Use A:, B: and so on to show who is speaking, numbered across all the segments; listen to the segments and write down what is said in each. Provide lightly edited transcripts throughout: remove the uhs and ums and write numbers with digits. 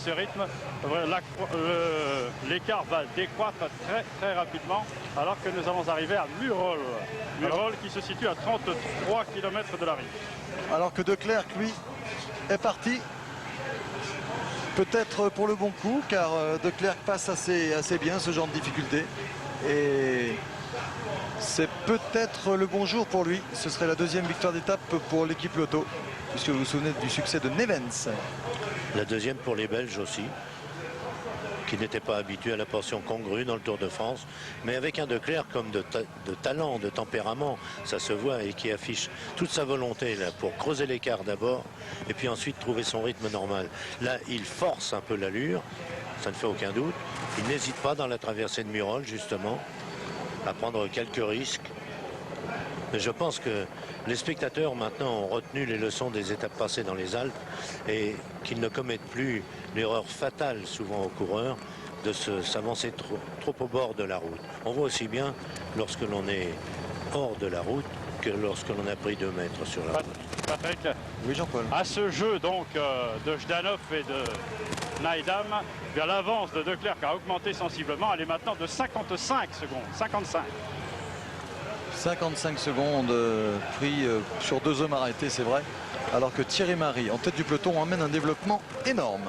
A: ce rythme, l'écart va décroître très rapidement, alors que nous allons arriver à Murol. Murol qui se situe à 33 km de l'arrivée.
B: Alors que De Clercq, lui, est parti. Peut-être pour le bon coup, car De Clercq passe assez bien ce genre de difficulté. Et c'est peut-être le bon jour pour lui. Ce serait la deuxième victoire d'étape pour l'équipe Lotto, puisque vous vous souvenez du succès de Nevens.
C: La deuxième pour les Belges aussi, qui n'étaient pas habitués à la portion congrue dans le Tour de France, mais avec un De Clercq comme de talent, de tempérament, ça se voit, et qui affiche toute sa volonté là, pour creuser l'écart d'abord, et puis ensuite trouver son rythme normal. Là, il force un peu l'allure, ça ne fait aucun doute. Il n'hésite pas dans la traversée de Murol, justement, à prendre quelques risques. Mais je pense que les spectateurs maintenant ont retenu les leçons des étapes passées dans les Alpes et qu'ils ne commettent plus l'erreur fatale souvent aux coureurs de s'avancer trop au bord de la route. On voit aussi bien lorsque l'on est hors de la route que lorsque l'on a pris 2 mètres sur la route.
A: Patrick,
B: oui, Jean-Paul.
A: À ce jeu donc de Jdanov et de Naidam, bien l'avance de De Clercq a augmenté sensiblement. Elle est maintenant de 55 secondes.
B: 55 secondes pris sur 2 hommes arrêtés, c'est vrai. Alors que Thierry Marie, en tête du peloton, emmène un développement énorme.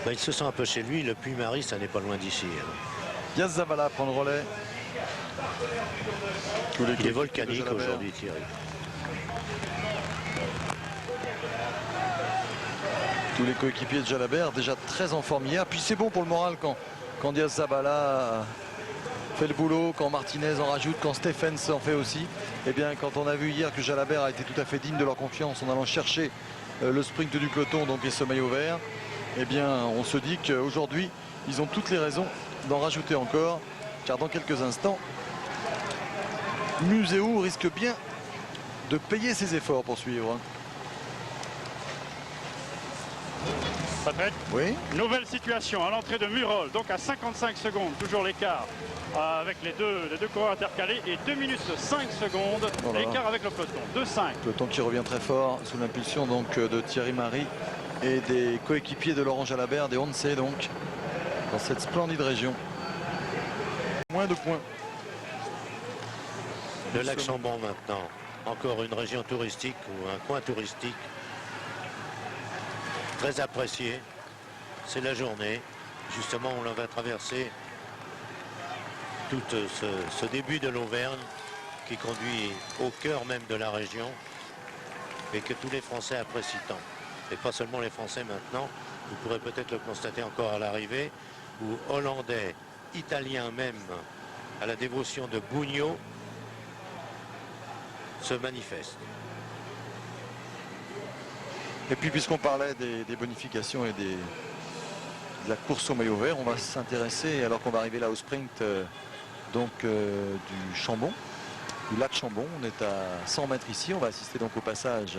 C: Il se sent un peu chez lui. Le Puy-Marie, ça n'est pas loin d'ici.
B: Yas Zabala prend le relais.
C: Il est volcanique aujourd'hui, Thierry.
B: Tous les coéquipiers de Jalabert, déjà très en forme hier. Puis c'est bon pour le moral quand Diaz Zabala fait le boulot, quand Martinez en rajoute, quand Stephens en fait aussi. Et bien quand on a vu hier que Jalabert a été tout à fait digne de leur confiance en allant chercher le sprint du peloton, donc et ce maillot vert, eh bien on se dit qu'aujourd'hui ils ont toutes les raisons d'en rajouter encore, car dans quelques instants Museau risque bien de payer ses efforts pour suivre.
A: Patrick,
B: oui.
A: Nouvelle situation à l'entrée de Murol, donc à 55 secondes, toujours l'écart avec les deux coureurs intercalés et 2 minutes 5 secondes l'écart avec le peloton, 2-5.
B: Peloton qui revient très fort sous l'impulsion donc de Thierry Marie et des coéquipiers de Laurent Jalabert, des Once donc, dans cette splendide région. Moins de points.
C: Le lac Chambon maintenant, encore une région touristique ou un coin touristique très apprécié. C'est la journée, justement on va traverser tout ce début de l'Auvergne qui conduit au cœur même de la région et que tous les Français apprécient tant. Et pas seulement les Français maintenant, vous pourrez peut-être le constater encore à l'arrivée, où Hollandais, Italiens même, à la dévotion de Bugno, se manifestent.
B: Et puis puisqu'on parlait des bonifications et de la course au maillot vert, on va s'intéresser, alors qu'on va arriver là au sprint du Chambon, du lac Chambon. On est à 100 mètres ici, on va assister donc au passage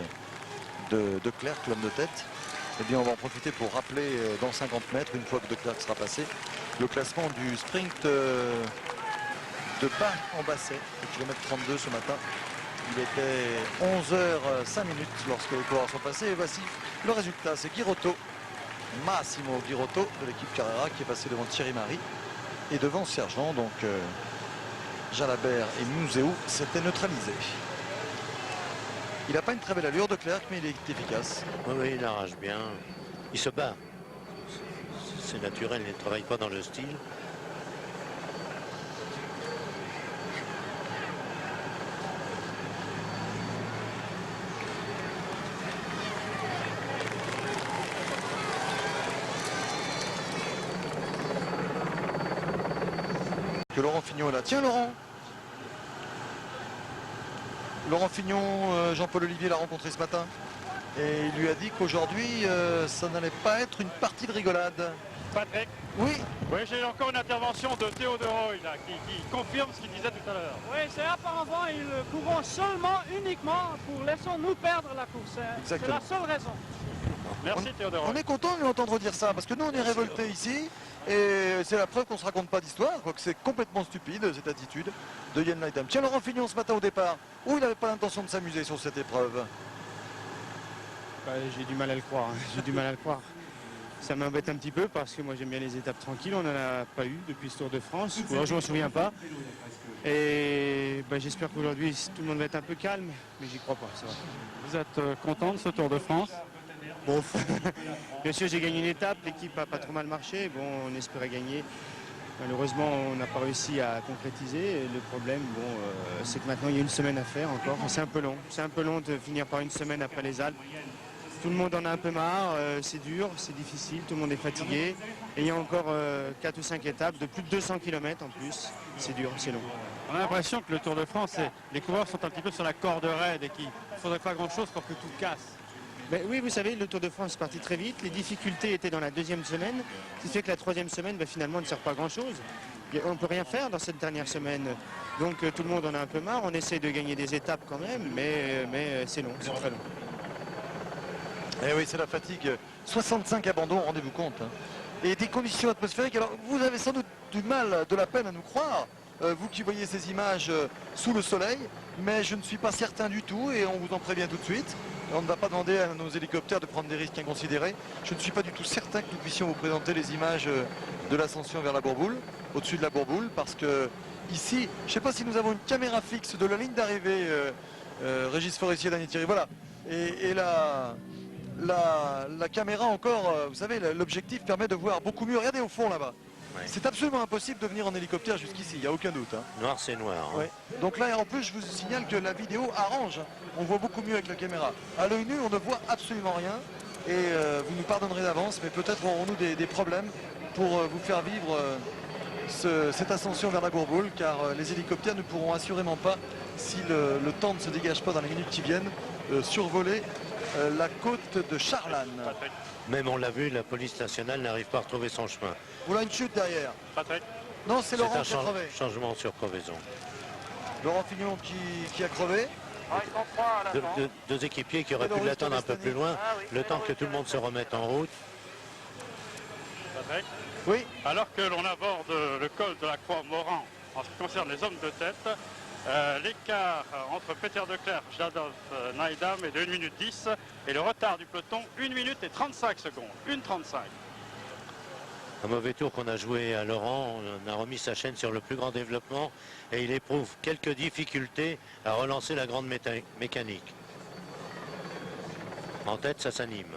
B: de Clercq, l'homme de tête. Et bien on va en profiter pour rappeler dans 50 mètres, une fois que De Clercq sera passé, le classement du sprint de bas en basset, au kilomètre 32 ce matin. Il était 11h05 lorsque les coureurs sont passés. Et voici le résultat. C'est Girotto, Massimo Girotto de l'équipe Carrera qui est passé devant Thierry Marie et devant Sergent. Donc Jalabert et Museau s'étaient neutralisés. Il n'a pas une très belle allure De Clercq, mais il est efficace.
C: Oui, il arrache bien. Il se bat. C'est naturel, il ne travaille pas dans le style.
B: Que Laurent Fignon est là. Tiens Laurent Fignon, Jean-Paul Olivier l'a rencontré ce matin et il lui a dit qu'aujourd'hui ça n'allait pas être une partie de rigolade.
A: Patrick.
B: Oui.
A: Oui, j'ai encore une intervention de Théo de Roy là, qui confirme ce qu'il disait tout à l'heure.
D: Oui, c'est apparemment ils courent uniquement pour laisser-nous perdre la course. C'est la seule raison.
A: Merci Théo de Roy.
B: On est content de l'entendre dire ça parce que nous on est révoltés ici. Et c'est la preuve qu'on ne se raconte pas d'histoire, quoique c'est complètement stupide cette attitude de Yann Naidam. Tiens, Laurent Fignon ce matin au départ, où il n'avait pas l'intention de s'amuser sur cette épreuve.
E: J'ai du mal à le croire, j'ai du mal à le croire. Ça m'embête un petit peu parce que moi j'aime bien les étapes tranquilles. On n'en a pas eu depuis ce Tour de France. Ou alors je ne m'en souviens pas. Et j'espère qu'aujourd'hui tout le monde va être un peu calme, mais j'y crois pas. Ça va.
A: Vous êtes content de ce Tour de France?
E: Bon, bien sûr j'ai gagné une étape, l'équipe a pas trop mal marché. Bon, on espérait gagner. Malheureusement, on n'a pas réussi à concrétiser. Et le problème, c'est que maintenant il y a une semaine à faire encore. C'est un peu long. C'est un peu long de finir par une semaine après les Alpes. Tout le monde en a un peu marre, c'est dur, c'est difficile, tout le monde est fatigué. Et il y a encore 4 ou 5 étapes de plus de 200 km en plus. C'est dur, c'est long.
A: On a l'impression que le Tour de France, les coureurs sont un petit peu sur la corde raide et qu'il ne faudrait pas grand-chose pour que tout casse.
E: Oui, vous savez, le Tour de France est parti très vite. Les difficultés étaient dans la 2e semaine, ce qui fait que la 3e semaine, finalement, ne sert pas à grand-chose. On ne peut rien faire dans cette dernière semaine. Donc tout le monde en a un peu marre. On essaie de gagner des étapes quand même, mais c'est long, c'est très long.
B: Eh oui, c'est la fatigue. 65 abandons, rendez-vous compte. Hein. Et des conditions atmosphériques. Alors, vous avez sans doute du mal, de la peine à nous croire, vous qui voyez ces images sous le soleil, mais je ne suis pas certain du tout, et on vous en prévient tout de suite. On ne va pas demander à nos hélicoptères de prendre des risques inconsidérés. Je ne suis pas du tout certain que nous puissions vous présenter les images de l'ascension vers la Bourboule, au-dessus de la Bourboule, parce que ici, je ne sais pas si nous avons une caméra fixe de la ligne d'arrivée, Régis Forestier, Daniel Thierry, voilà. Et la caméra encore, vous savez, l'objectif permet de voir beaucoup mieux. Regardez au fond là-bas. Ouais. C'est absolument impossible de venir en hélicoptère jusqu'ici, il n'y a aucun doute. Hein.
C: Noir, c'est noir. Hein.
B: Ouais. Donc là, en plus, je vous signale que la vidéo arrange. On voit beaucoup mieux avec la caméra. À l'œil nu, on ne voit absolument rien. Et vous nous pardonnerez d'avance, mais peut-être aurons-nous des problèmes pour vous faire vivre cette ascension vers la Bourboule, car les hélicoptères ne pourront assurément pas, si le temps ne se dégage pas dans les minutes qui viennent, survoler la côte de Charlane.
C: Même on l'a vu, la police nationale n'arrive pas à retrouver son chemin.
B: Voilà une chute derrière.
A: Patrick.
B: Non, c'est Laurent qui a crevé.
C: Changement sur crevaison.
B: Laurent Fignon qui a crevé.
C: Deux équipiers qui auraient pu l'attendre un peu plus loin, le temps que tout le monde se remette en route.
A: Patrick.
B: Oui.
A: Alors que l'on aborde le col de la Croix-Moran en ce qui concerne les hommes de tête, l'écart entre Peter de Klerk, Jadolf Naidam est de 1 minute 10 et le retard du peloton 1 minute et 35 secondes. 1,35.
C: Un mauvais tour qu'on a joué à Laurent, on a remis sa chaîne sur le plus grand développement et il éprouve quelques difficultés à relancer la grande mécanique. En tête, ça s'anime.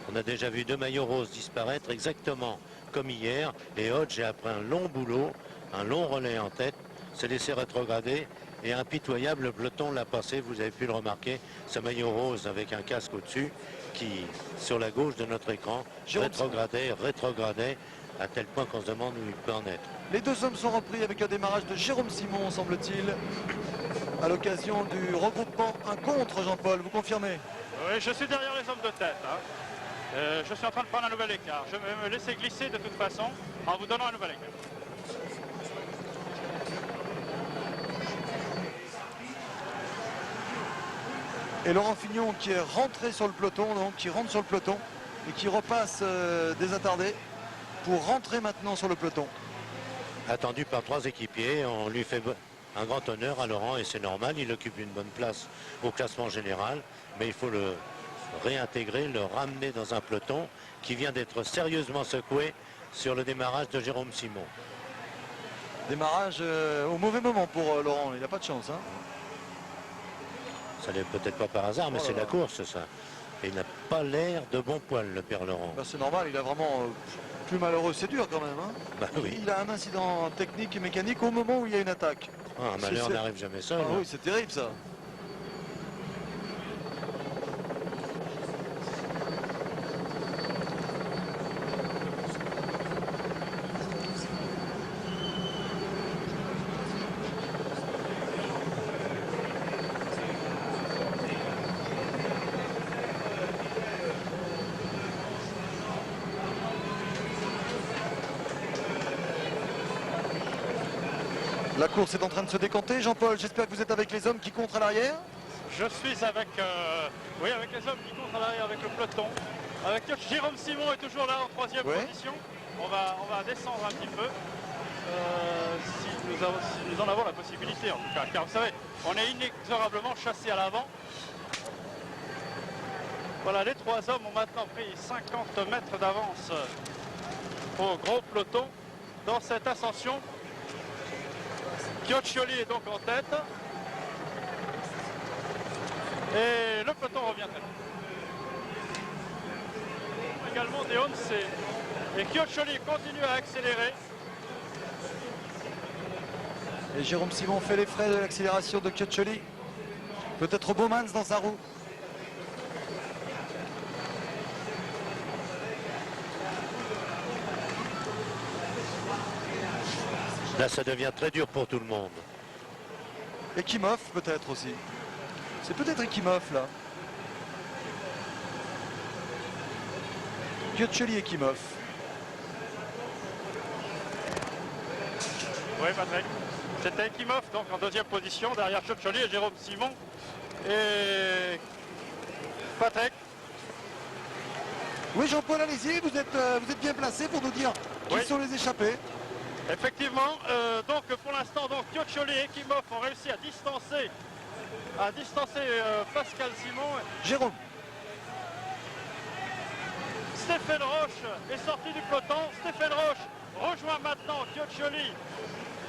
C: On a déjà vu 2 maillots roses disparaître exactement comme hier et Hodge, après un long boulot, un long relais en tête, s'est laissé rétrograder et un pitoyable peloton l'a passé, vous avez pu le remarquer, ce maillot rose avec un casque au-dessus qui, sur la gauche de notre écran, rétrogradait à tel point qu'on se demande où il peut en être.
B: Les deux hommes sont repris avec un démarrage de Jérôme Simon, semble-t-il, à l'occasion du regroupement un contre, Jean-Paul, vous confirmez?
A: Oui, je suis derrière les hommes de tête. Hein. Je suis en train de prendre un nouvel écart. Je vais me laisser glisser de toute façon en vous donnant un nouvel écart.
B: Et Laurent Fignon qui est rentré sur le peloton, donc qui rentre sur le peloton et qui repasse désattardé pour rentrer maintenant sur le peloton.
C: Attendu par 3 équipiers, on lui fait un grand honneur à Laurent et c'est normal, il occupe une bonne place au classement général, mais il faut le réintégrer, le ramener dans un peloton qui vient d'être sérieusement secoué sur le démarrage de Jérôme Simon.
B: Démarrage au mauvais moment pour Laurent, il n'a pas de chance. Hein.
C: Ça n'est peut-être pas par hasard, mais c'est la course, ça. Et il n'a pas l'air de bon poil, le père Laurent.
B: Bah, c'est normal, il a vraiment plus malheureux, c'est dur quand même. Hein.
C: Bah, oui.
B: Il a un incident technique et mécanique au moment où il y a une attaque.
C: Un malheur n'arrive jamais seul.
B: Ah, oui, c'est terrible ça. La course est en train de se décanter. Jean-Paul, j'espère que vous êtes avec les hommes qui comptent à l'arrière.
A: Je suis avec, avec les hommes qui comptent à l'arrière avec le peloton. Avec Jérôme Simon est toujours là en 3e position. On va descendre un petit peu. Si nous en avons la possibilité en tout cas. Car vous savez, on est inexorablement chassé à l'avant. Voilà, les trois hommes ont maintenant pris 50 mètres d'avance au gros peloton dans cette ascension. Chioccioli est donc en tête. Et le peloton revient très loin. Également des Once. Et Chioccioli continue à accélérer.
B: Et Jérôme Simon fait les frais de l'accélération de Chioccioli. Peut-être Bowmans dans sa roue.
C: Là, ça devient très dur pour tout le monde.
B: Ekimov peut-être aussi. C'est peut-être Ekimov là. Chioccioli Ekimov.
A: Oui, Patrick. C'était Ekimov donc en deuxième position derrière Chioccioli et Jérôme Simon. Et Patrick.
B: Oui, Jean-Paul, allez-y, vous êtes bien placé pour nous dire qui
A: Oui.
B: sont les échappés.
A: Effectivement, donc pour l'instant, donc Chioccioli et Ekimov ont réussi à distancer Pascal Simon.
B: Jérôme.
A: Stéphane Roche est sorti du peloton. Stéphane Roche rejoint maintenant Chioccioli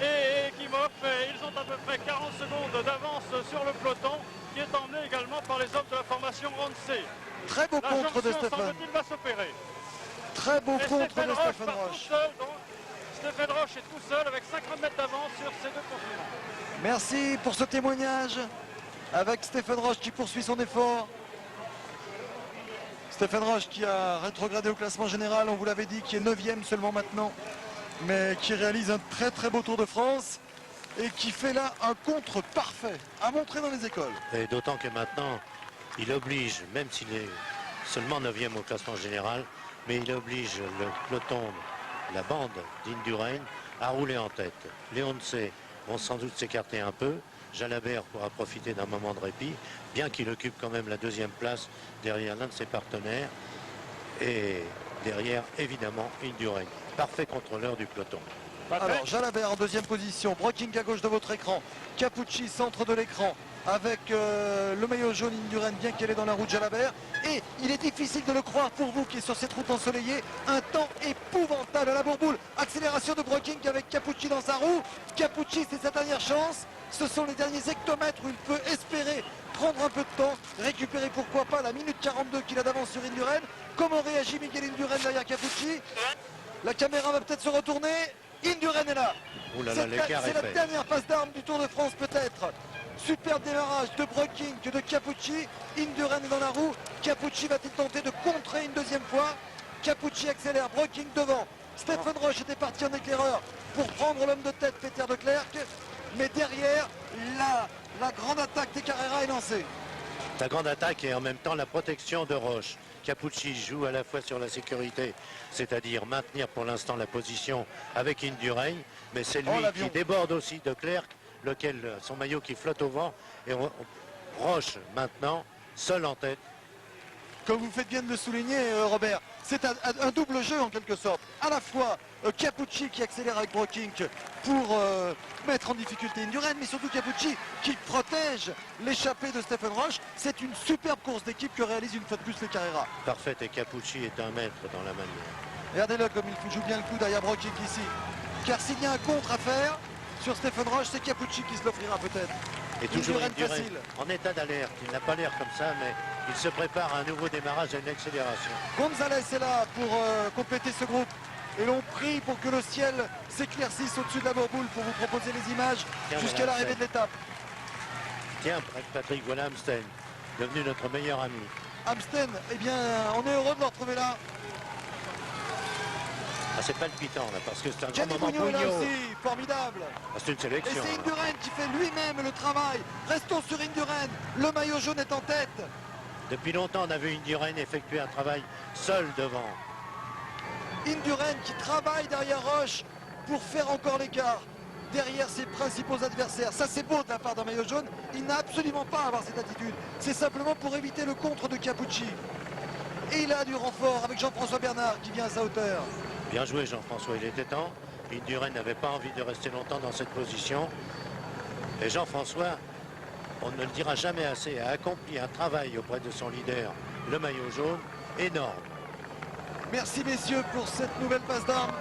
A: et Ekimov. Et ils ont à peu près 40 secondes d'avance sur le peloton qui est emmené également par les hommes de la formation Once.
B: Très beau
A: La
B: contre de
A: jonction,
B: Stéphane.
A: semble-t-il, va s'opérer.
B: Très beau
A: Et
B: contre
A: Stéphane
B: de
A: Roche
B: Stéphane
A: part tout
B: Roche.
A: seul, donc. Stéphane Roche est tout seul avec 50 mètres d'avance sur ces deux concurrents.
B: Merci pour ce témoignage avec Stéphane Roche qui poursuit son effort. Stéphane Roche qui a rétrogradé au classement général, on vous l'avait dit, qui est 9e seulement maintenant, mais qui réalise un très très beau Tour de France et qui fait là un contre parfait à montrer dans les écoles.
C: Et d'autant que maintenant, il oblige, même s'il est seulement 9e au classement général, mais il oblige le peloton, la bande d'Indurain à rouler en tête. Les Once vont sans doute s'écarter un peu. Jalabert pourra profiter d'un moment de répit, bien qu'il occupe quand même la deuxième place derrière l'un de ses partenaires. Et derrière, évidemment, Indurain. Parfait contrôleur du peloton.
A: Patrick.
B: Alors Jalabert en deuxième position, Broking à gauche de votre écran, Capucci centre de l'écran avec le maillot jaune Indurain bien qu'elle est dans la route Jalabert. Et il est difficile de le croire pour vous qui est sur cette route ensoleillée, un temps épouvantable à la bourboule. Accélération de Broking avec Capucci dans sa roue. Capucci, c'est sa dernière chance. Ce sont les derniers hectomètres où il peut espérer prendre un peu de temps, récupérer pourquoi pas la minute 42 qu'il a d'avance sur Indurain. Comment réagit Miguel Indurain derrière Capucci? La caméra va peut-être se retourner. Indurain est là.
C: Ouh là là, l'écart
B: C'est
C: est
B: la
C: fait.
B: dernière passe d'armes du Tour de France peut-être. Super démarrage de Broking, de Capucci. Indurain est dans la roue. Capucci va-t-il tenter de contrer une deuxième fois? Capucci accélère, Broking devant. Stéphane Roche était parti en éclaireur pour prendre l'homme de tête, Peter de Klerk. Mais derrière, la grande attaque des Carrera est lancée.
C: La grande attaque et en même temps la protection de Roche. Capucci joue à la fois sur la sécurité, c'est-à-dire maintenir pour l'instant la position avec Indurain, mais c'est lui
B: l'avion.
C: qui déborde aussi de Klerk, lequel son maillot qui flotte au vent, et Roche maintenant, seul en tête.
B: Comme vous faites bien de le souligner, Robert, c'est un double jeu en quelque sorte. À la fois Capucci qui accélère avec Broking pour mettre en difficulté Indurain, mais surtout Capucci qui protège l'échappée de Stéphane Roche. C'est une superbe course d'équipe que réalise une fois de plus les Carrera.
C: Parfait, et Capucci est un maître dans la manière.
B: Regardez-le comme il joue bien le coup derrière Broking ici. Car s'il y a un contre à faire sur Stéphane Roche, c'est Capucci qui se l'offrira peut-être.
C: Et toujours
B: Indurain
C: Indurain
B: facile.
C: en état d'alerte. Il n'a pas l'air comme ça, mais il se prépare à un nouveau démarrage, à une accélération.
B: Gonzalez est là pour compléter ce groupe. Et l'on prie pour que le ciel s'éclaircisse au-dessus de la bourboule pour vous proposer les images
C: Tiens,
B: jusqu'à
C: voilà,
B: l'arrivée de l'étape.
C: Tiens, Patrick, voilà Amstein, devenu notre meilleur ami.
B: Amstein, eh bien, on est heureux de le retrouver là.
C: Ah, c'est palpitant là, parce que c'est un grand
B: Gianni
C: moment.
B: Bugno est là
C: Bugno.
B: aussi, formidable.
C: Ah, c'est une
B: Et
C: sélection.
B: c'est
C: là.
B: Indurain qui fait lui-même le travail. Restons sur Indurain. Le maillot jaune est en tête.
C: Depuis longtemps, on a vu Indurain effectuer un travail seul devant.
B: Indurain qui travaille derrière Roche pour faire encore l'écart derrière ses principaux adversaires. Ça, c'est beau de la part d'un maillot jaune. Il n'a absolument pas à avoir cette attitude. C'est simplement pour éviter le contre de Capucci. Et il a du renfort avec Jean-François Bernard qui vient à sa hauteur.
C: Bien joué Jean-François, il était temps. Indurain n'avait pas envie de rester longtemps dans cette position. Et Jean-François, on ne le dira jamais assez, a accompli un travail auprès de son leader le maillot jaune, énorme.
B: Merci messieurs pour cette nouvelle passe d'armes.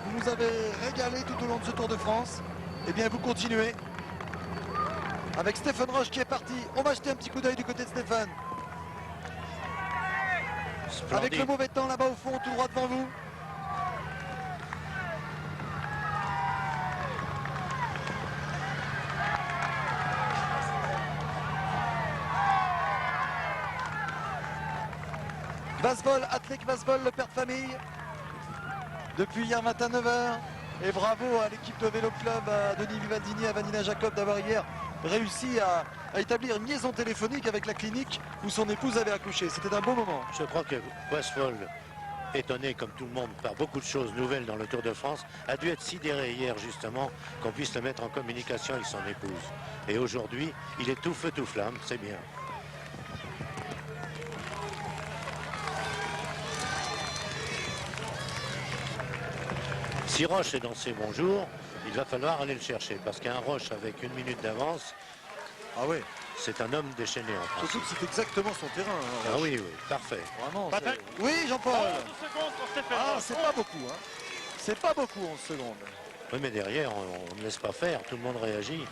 B: Vous nous avez régalé tout au long de ce Tour de France. Eh bien vous continuez. Avec Stéphane Roche qui est parti. On va jeter un petit coup d'œil du côté de Stéphane.
C: Splendide.
B: Avec le mauvais temps là-bas au fond, tout droit devant vous. Vasbol, Athlète Vasbol, le père de famille. Depuis hier matin 9h. Et bravo à l'équipe de Vélo Club, à Denis Vivaldini, à Vanina Jacob d'avoir hier réussi à établir une liaison téléphonique avec la clinique où son épouse avait accouché. C'était un beau moment.
C: Je crois que Westphal, étonné comme tout le monde par beaucoup de choses nouvelles dans le Tour de France, a dû être sidéré hier justement qu'on puisse le mettre en communication avec son épouse. Et aujourd'hui, il est tout feu tout flamme, c'est bien. Si Roche est dans ses bons jours, il va falloir aller le chercher parce qu'un Roche avec 1 minute d'avance,
B: Ah oui,
C: c'est un homme déchaîné en
B: surtout
C: principe.
B: que c'est exactement son terrain. hein,
C: Ah
B: Roche.
C: oui, oui, parfait.
B: Vraiment.
A: Patrick.
B: Oui, Jean-Paul.
A: 11 secondes pour Stéphane
B: Ah,
A: Roche.
B: c'est pas beaucoup. Hein. C'est pas beaucoup 11 secondes.
C: Oui, mais derrière, on ne laisse pas faire, tout le monde réagit.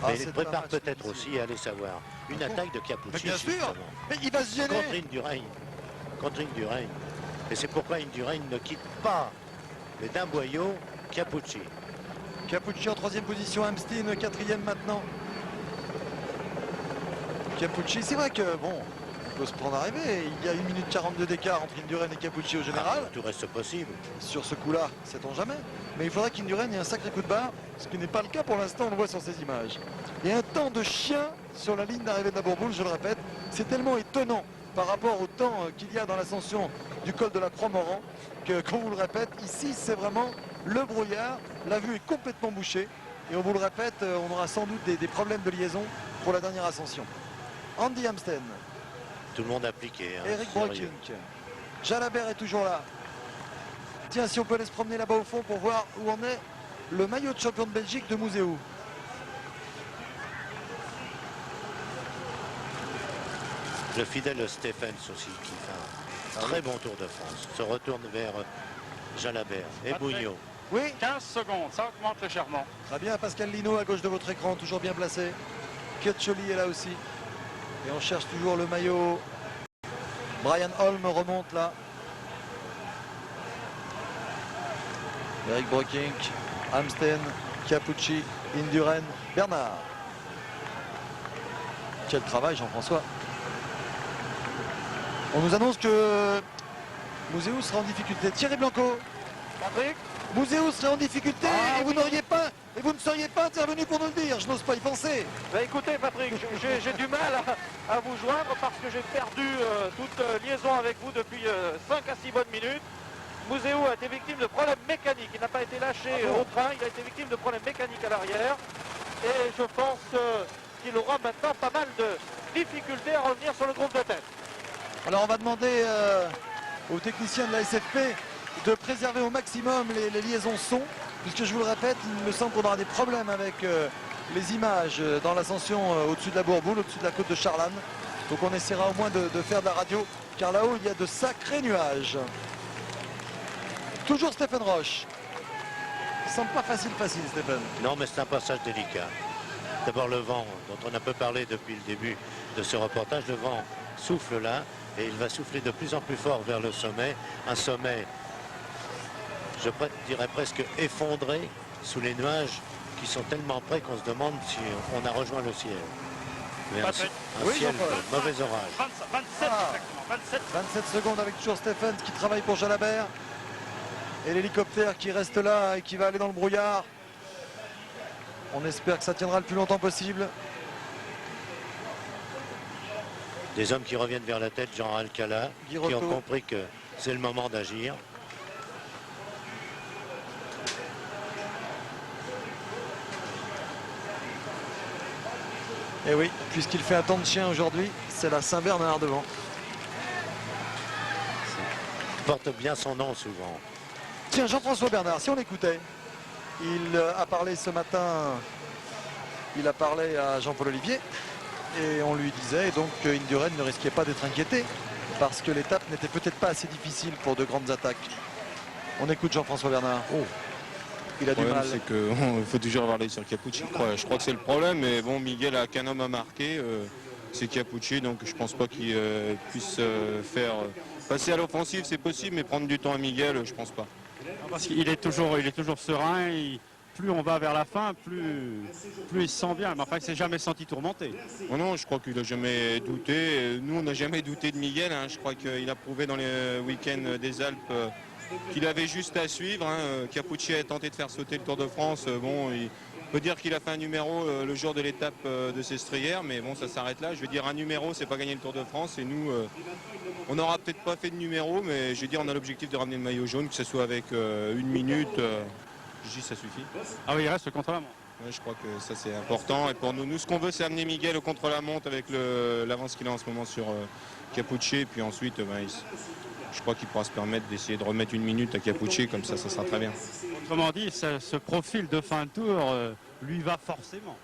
B: Ah,
C: Mais
B: c'est
C: il
B: un
C: prépare
B: match
C: peut-être
B: difficile.
C: aussi à aller savoir une attaque de
B: Mais
C: Capucci,
B: bien sûr.
C: justement.
B: Mais il va se gêner.
C: Contre Indurain. Contre Indurain. Et c'est pourquoi Indurain ne quitte pas, mais d'un boyau, Capucci.
B: Capucci en 3e position, Amstin 4e maintenant. Capucci, c'est vrai que bon, il peut se prendre à rêver. Il y a 1 minute 42 d'écart entre Indurain et Capucci au général.
C: Ah, tout reste possible.
B: Sur ce coup-là, sait-on jamais. Mais il faudrait qu'Indurain ait un sacré coup de barre, ce qui n'est pas le cas pour l'instant, on le voit sur ces images. Et un temps de chien sur la ligne d'arrivée de la Bourboule, je le répète, c'est tellement étonnant par rapport au temps qu'il y a dans l'ascension du col de la Croix-Moran que, qu'on vous le répète, ici c'est vraiment le brouillard, la vue est complètement bouchée et on vous le répète, on aura sans doute des problèmes de liaison pour la dernière ascension. Andy Amsten,
C: Tout le monde appliqué. Hein,
B: Eric
C: sérieux.
B: Breukink, Jalabert est toujours là. Tiens, si on peut aller se promener là-bas au fond pour voir où en est le maillot de champion de Belgique de Mouzeau.
C: Le fidèle Stephens aussi, qui fait un très bon Tour de France, se retourne vers Jalabert et
A: Patrick.
C: Bougnot.
B: Oui,
A: 15 secondes, ça augmente légèrement.
B: très bien, Pascal Lino à gauche de votre écran, toujours bien placé. Ketcholi est là aussi. Et on cherche toujours le maillot. Brian Holm remonte là. Eric Breukink, Amsten, Capucci, Indurain, Bernard. Quel travail Jean-François. On nous annonce que Mouzeau sera en difficulté. Thierry Blanco.
D: Patrick,
B: Mouzeau serait en difficulté et vous n'auriez pas et vous ne seriez pas intervenu pour nous le dire. Je n'ose pas y penser.
D: bah écoutez Patrick, j'ai du mal à vous joindre parce que j'ai perdu toute liaison avec vous depuis 5 à 6 bonnes minutes. Mouzeau a été victime de problèmes mécaniques. Il n'a pas été lâché au train, il a été victime de problèmes mécaniques à l'arrière. Et je pense qu'il aura maintenant pas mal de difficultés à revenir sur le groupe de tête.
B: Alors on va demander aux techniciens de la SFP de préserver au maximum les liaisons son, puisque je vous le répète, il me semble qu'on aura des problèmes avec les images dans l'ascension au-dessus de la Bourboule, au-dessus de la côte de Charlane. Donc on essaiera au moins de faire de la radio, car là-haut il y a de sacrés nuages. Toujours Stéphane Roche. Ça semble pas facile Stéphane.
C: Non, mais c'est un passage délicat. D'abord le vent, dont on a peu parlé depuis le début de ce reportage, le vent souffle là, et il va souffler de plus en plus fort vers le sommet. Un sommet, je dirais presque effondré sous les nuages qui sont tellement près qu'on se demande si on a rejoint le ciel. Mais un
A: Patrick.
B: Oui,
C: ciel
B: Jean-Paul.
C: de mauvais orage.
A: 27
B: Ah.
A: exactement, 27.
B: 27 secondes avec toujours Stéphane qui travaille pour Jalabert. Et l'hélicoptère qui reste là et qui va aller dans le brouillard. On espère que ça tiendra le plus longtemps possible.
C: Des hommes qui reviennent vers la tête, Jean Alcala,
B: Guy
C: qui ont
B: Rocco.
C: compris que c'est le moment d'agir.
B: Et oui, puisqu'il fait un temps de chien aujourd'hui, c'est la Saint-Bernard devant.
C: Porte bien son nom souvent.
B: Tiens, Jean-François Bernard, si on l'écoutait, il a parlé ce matin il a parlé à Jean-Paul Olivier et on lui disait donc que Indurain ne risquait pas d'être inquiété parce que l'étape n'était peut-être pas assez difficile pour de grandes attaques. On écoute Jean-François Bernard. Oh, il a du
F: Le
B: mal.
F: problème, c'est qu'il faut toujours avoir l'œil sur Capucci. Je crois que c'est le problème, mais bon, Miguel a qu'un homme à marquer, c'est Capucci, donc je pense pas qu'il puisse faire passer à l'offensive, c'est possible, mais prendre du temps à Miguel, je pense pas.
A: Parce qu'il est toujours serein. Plus on va vers la fin, plus il se sent bien. Mais enfin, il ne s'est jamais senti tourmenté.
F: Oh non, je crois qu'il n'a jamais douté. Nous, on n'a jamais douté de Miguel. Hein. Je crois qu'il a prouvé dans les week-ends des Alpes qu'il avait juste à suivre. Hein. Capucci a tenté de faire sauter le Tour de France. Bon, il peut dire qu'il a fait un numéro le jour de l'étape de Sestrières, mais bon, ça s'arrête là. Je veux dire, un numéro, c'est pas gagner le Tour de France. Et nous, on n'aura peut-être pas fait de numéro, mais je veux dire, on a l'objectif de ramener le maillot jaune, que ce soit avec une minute. Je dis, ça suffit.
A: Ah oui, il reste le contre-la-montre.
F: Ouais, je crois que ça c'est important. Et pour nous, ce qu'on veut, c'est amener Miguel au contre-la-montre avec l'avance qu'il a en ce moment sur Capucci. Et puis ensuite, je crois qu'il pourra se permettre d'essayer de remettre une minute à Capucci, comme ça sera très bien.
A: Autrement dit, ce profil de fin de tour lui va forcément.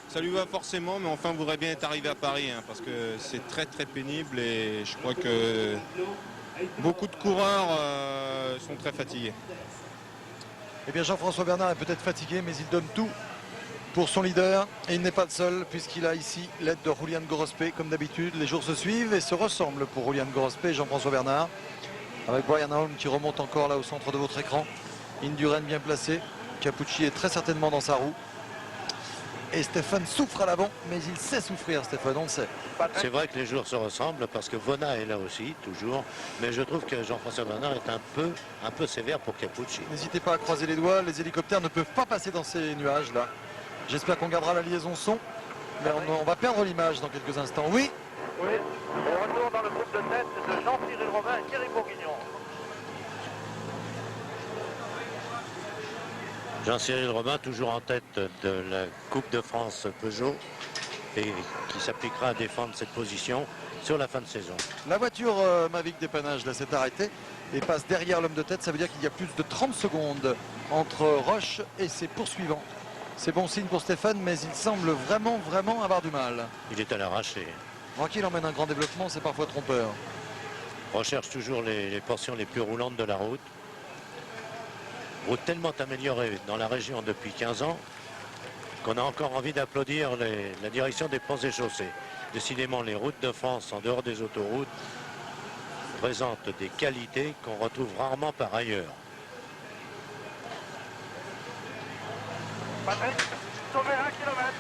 F: Ça lui va forcément, mais enfin, voudrait bien être arrivé à Paris, hein, parce que c'est très très pénible et je crois que beaucoup de coureurs sont très fatigués.
B: Eh bien, Jean-François Bernard est peut-être fatigué, mais il donne tout pour son leader. Et il n'est pas le seul, puisqu'il a ici l'aide de Julian Gorospe, comme d'habitude. Les jours se suivent et se ressemblent pour Julian Gorospe et Jean-François Bernard. Avec Brian Holm qui remonte encore là au centre de votre écran. Indurain bien placé. Capucci est très certainement dans sa roue. Et Stéphane souffre à l'avant, mais il sait souffrir, Stéphane, on le sait.
C: C'est vrai que les jours se ressemblent parce que Vona est là aussi, toujours. Mais je trouve que Jean-François Bernard est un peu sévère pour Capucci.
B: N'hésitez pas à croiser les doigts, les hélicoptères ne peuvent pas passer dans ces nuages-là. J'espère qu'on gardera la liaison son, mais on va perdre l'image dans quelques instants. Oui.
D: Oui, et retour dans le groupe de tête de Jean-Cyril Robin et Thierry Bourguignon.
C: Jean-Cyril Robin, toujours en tête de la Coupe de France Peugeot et qui s'appliquera à défendre cette position sur la fin de saison.
B: La voiture Mavic dépannage là s'est arrêtée et passe derrière l'homme de tête. Ça veut dire qu'il y a plus de 30 secondes entre Roche et ses poursuivants. C'est bon signe pour Stéphane, mais il semble vraiment avoir du mal.
C: Il est à l'arraché.
B: Quand il emmène un grand développement, c'est parfois trompeur.
C: Recherche toujours les portions les plus roulantes de la route. Route tellement améliorée dans la région depuis 15 ans qu'on a encore envie d'applaudir la direction des ponts et chaussées. Décidément, les routes de France, en dehors des autoroutes, présentent des qualités qu'on retrouve rarement par ailleurs.
D: Patrick, sauver 1 km.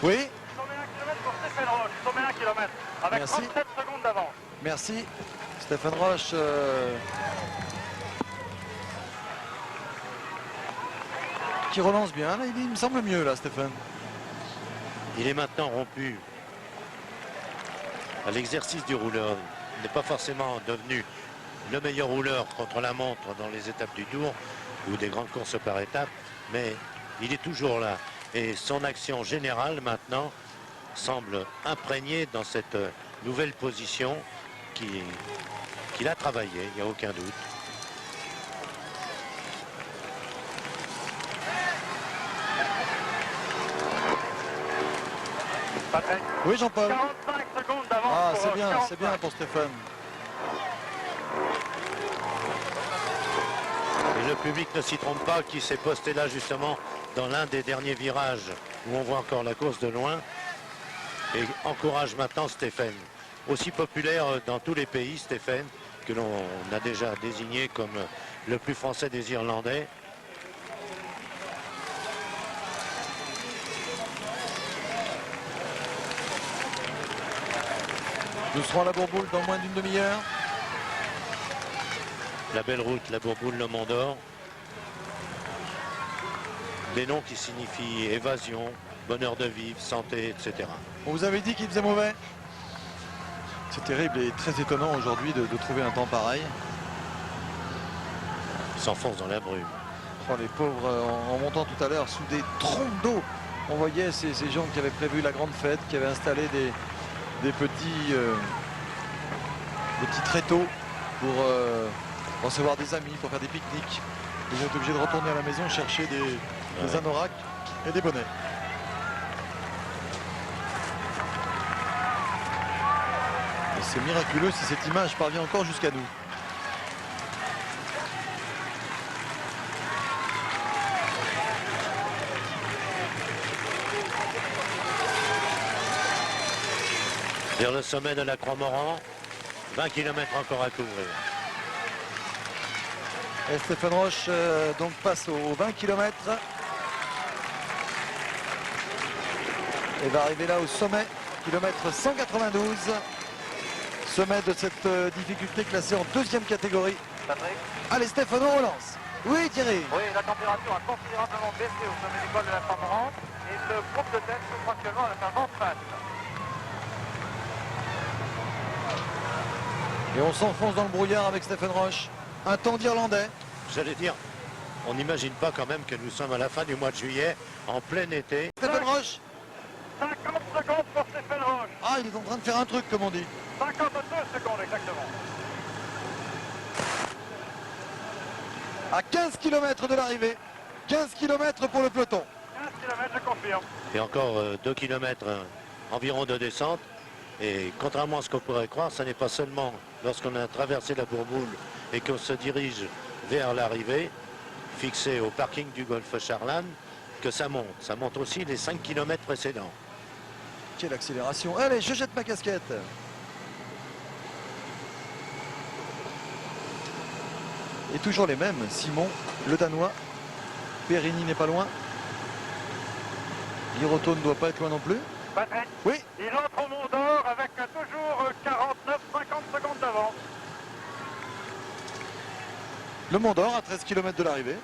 B: Oui,
D: Sauver 1 km pour Stéphane Roche. Sauver 1 km avec
B: Merci.
D: 37 secondes d'avance.
B: merci. Stéphane Roche qui relance bien. Là, il me semble mieux là, Stéphane.
C: Il est maintenant rompu à l'exercice du rouleur. Il n'est pas forcément devenu le meilleur rouleur contre la montre dans les étapes du Tour ou des grandes courses par étapes, mais il est toujours là. Et son action générale maintenant semble imprégnée dans cette nouvelle position qu'il a travaillé, il n'y a aucun doute.
D: Patrick,
B: Oui, Jean-Paul.
D: 45 secondes d'avance.
B: Ah,
D: pour,
B: c'est bien pour Stéphane.
C: Et le public ne s'y trompe pas, qui s'est posté là justement dans l'un des derniers virages où on voit encore la course de loin et encourage maintenant Stéphane. Aussi populaire dans tous les pays, Stéphane, que l'on a déjà désigné comme le plus français des Irlandais.
B: Nous serons à la Bourboule dans moins d'une demi-heure.
C: La belle route, la Bourboule, le Mont d'Or. Des noms qui signifient évasion, bonheur de vivre, santé, etc.
B: On vous avait dit qu'il faisait mauvais. C'est terrible et très étonnant aujourd'hui de trouver un temps pareil.
C: Il s'enfonce dans la brume.
B: Oh, les pauvres, en montant tout à l'heure sous des trompes d'eau, on voyait ces gens qui avaient prévu la grande fête, qui avaient installé des petits tréteaux pour recevoir des amis, pour faire des pique-niques. Ils ont été obligés de retourner à la maison chercher des anoraks et des bonnets. c'est miraculeux si cette image parvient encore jusqu'à nous.
C: Vers le sommet de la Croix-Moran, 20 km encore à couvrir.
B: Et Stéphane Roche donc passe aux 20 km. Et va arriver là au sommet, kilomètre 192. Sommet de cette difficulté classée en deuxième catégorie.
D: Patrick?
B: Allez Stéphane, on relance. Oui Thierry.
D: Oui, la température a considérablement baissé au sommet du col de la Croix-Moran et ce groupe de tête se croit actuellement avec un vent de face.
B: Et on s'enfonce dans le brouillard avec Stéphane Roche. Un temps d'Irlandais.
C: J'allais dire, on n'imagine pas quand même que nous sommes à la fin du mois de juillet, en plein été.
B: Stéphane Roche.
D: 50 secondes pour Stéphane Roche.
B: Ah, il est en train de faire un truc, comme on dit.
D: 52 secondes exactement.
B: À 15 km de l'arrivée. 15 km pour le peloton.
D: 15 km, je confirme.
C: Et encore 2 km environ de descente. Et contrairement à ce qu'on pourrait croire, ce n'est pas seulement lorsqu'on a traversé la Bourboule et qu'on se dirige vers l'arrivée, fixée au parking du Golfe Charlane, que ça monte. Ça monte aussi les 5 km précédents.
B: Quelle accélération. Allez, je jette ma casquette. Et toujours les mêmes. Simon, le Danois. Perini n'est pas loin. Girotto ne doit pas être loin non plus.
D: Patrick,
B: Oui.
D: il entre au Mont d'Or avec toujours 49-50 secondes d'avance.
B: Le Mont d'Or à 13 km de l'arrivée.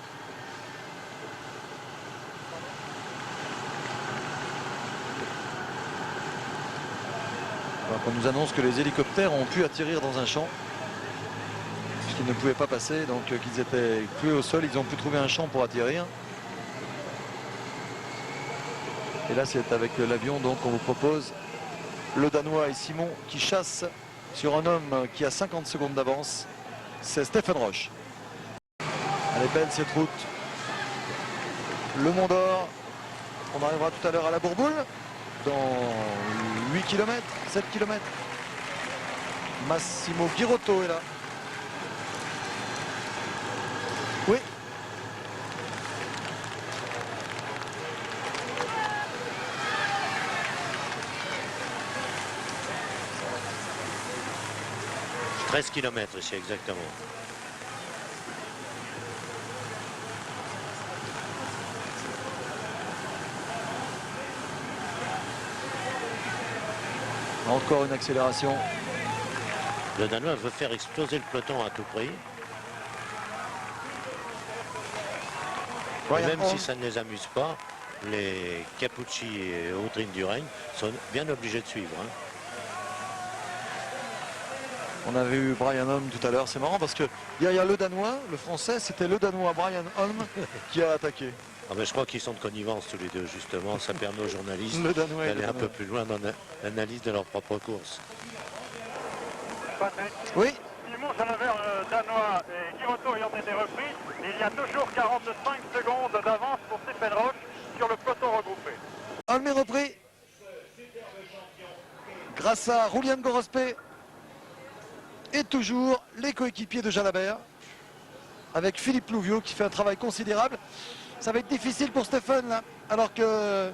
B: Alors qu'on nous annonce que les hélicoptères ont pu atterrir dans un champ puisqu'ils ne pouvaient pas passer, donc qu'ils étaient cloués au sol, ils ont pu trouver un champ pour atterrir. Et là c'est avec l'avion donc on vous propose le Danois et Simon qui chassent sur un homme qui a 50 secondes d'avance, c'est Stéphane Roche. Elle est belle cette route. Le Mont d'Or, on arrivera tout à l'heure à la Bourboule dans 8 km, 7 km. Massimo Girotto est là. Oui.
C: – 13 km ici exactement.
B: Encore une accélération.
C: Le Danois veut faire exploser le peloton à tout prix. Et même si ça ne les amuse pas, les Capucci et Audrine Durain sont bien obligés de suivre. Hein.
B: On avait eu Brian Holm tout à l'heure, c'est marrant parce que derrière le Danois, le Français, c'était le Danois Brian Holm qui a attaqué.
C: Ah ben je crois qu'ils sont de connivence tous les deux, justement. Ça permet aux journalistes
B: Danois
C: d'aller un peu plus loin dans l'analyse de leur propre course.
D: Patrick,
B: Oui.
D: Simon Salaver, Danois et Girotto ayant été repris, il y a toujours 45 secondes d'avance pour Stéphane Roche sur le peloton regroupé.
B: Holm est repris. Grâce à Julian Gorospe. Et toujours les coéquipiers de Jalabert. Avec Philippe Louvio qui fait un travail considérable. Ça va être difficile pour Stéphane là, alors que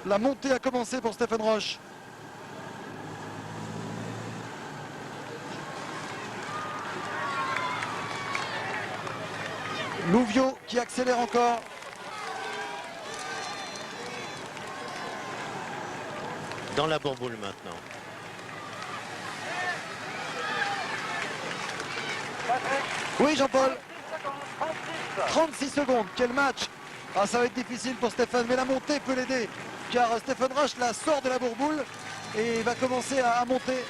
B: la montée a commencé pour Stéphane Roche. Louvio qui accélère encore.
C: Dans la Bourboule maintenant.
B: Oui Jean-Paul. 36 secondes, quel match. Ah, ça va être difficile pour Stéphane, mais la montée peut l'aider. Car Stéphane Roche là sort de la Bourboule et va commencer à monter.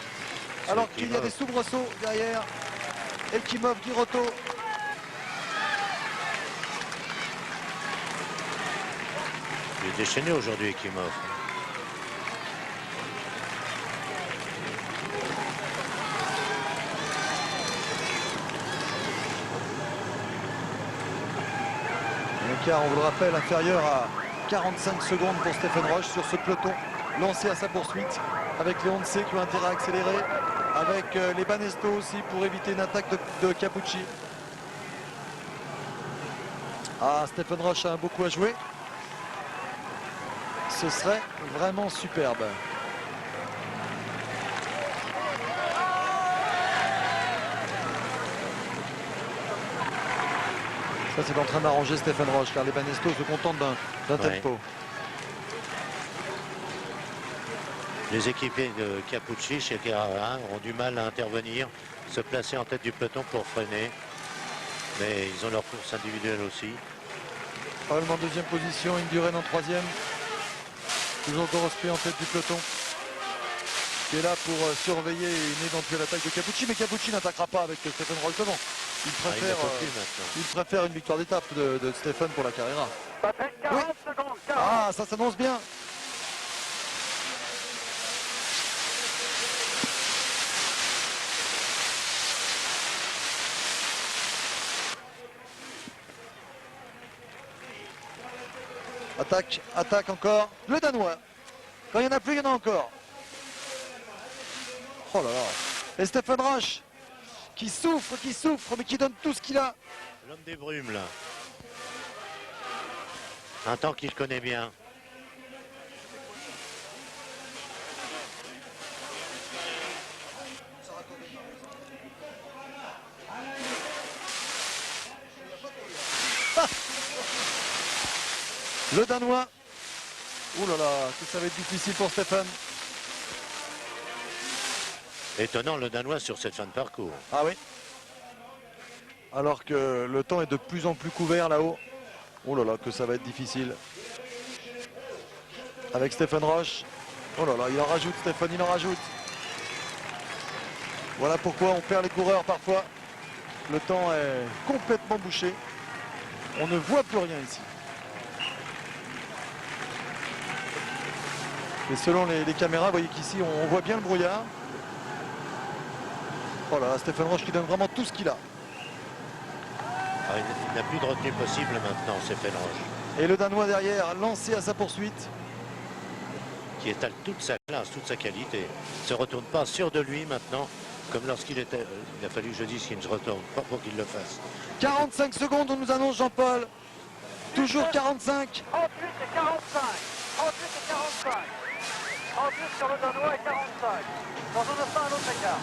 B: Alors qu'il y a des soubresauts derrière. Ekimov, Girotto.
C: Il est déchaîné aujourd'hui, Ekimov.
B: Car on vous le rappelle, inférieur à 45 secondes pour Stéphane Roche sur ce peloton lancé à sa poursuite avec les Once qui ont intérêt à accélérer avec les Banesto aussi pour éviter une attaque de Capucci. Ah, Stephen Roche a beaucoup à jouer. Ce serait vraiment superbe. Ça, c'est en train d'arranger Stephen Roche, car les Banesto se contentent d'un tempo.
C: Les équipiers de Capucci chez Carrera ont du mal à intervenir, se placer en tête du peloton pour freiner. Mais ils ont leur course individuelle aussi.
B: Probablement en deuxième position, Indurain en troisième. Toujours Gorospe en tête du peloton, qui est là pour surveiller une éventuelle attaque de Capucci. Mais Capucci n'attaquera pas avec Stephen Roche devant. Il préfère une victoire d'étape de Stephen pour la Carrera. Oui. Ah, ça s'annonce bien. Attaque encore. Le Danois. Quand il n'y en a plus, il y en a encore. Oh là là. Et Stephen Roche qui souffre, mais qui donne tout ce qu'il a.
C: L'homme des brumes, là. Un temps qu'il connaît bien.
B: Ah, le Danois. Ouh là là, que ça va être difficile pour Stephen.
C: Étonnant le Danois sur cette fin de parcours.
B: Ah oui. Alors que le temps est de plus en plus couvert là-haut. Oh là là, que ça va être difficile. Avec Stephen Roche. Oh là là, il en rajoute Stephen, il en rajoute. Voilà pourquoi on perd les coureurs parfois. Le temps est complètement bouché. On ne voit plus rien ici. Et selon les caméras, vous voyez qu'ici on voit bien le brouillard. Oh là là, Stephen Roche qui donne vraiment tout ce qu'il a.
C: Ah, il n'a plus de retenue possible maintenant, Stephen Roche.
B: Et le Danois derrière, lancé à sa poursuite.
C: Qui étale toute sa classe, toute sa qualité. Il ne se retourne pas, sûr de lui maintenant, comme lorsqu'il était... il a fallu que je dise qu'il ne se retourne pas pour qu'il le fasse.
B: 45 secondes, on nous annonce Jean-Paul. Toujours 45.
D: 38 et 45. 38 et 45. 38 sur le Danois et 45. Dans un instant, un autre écart.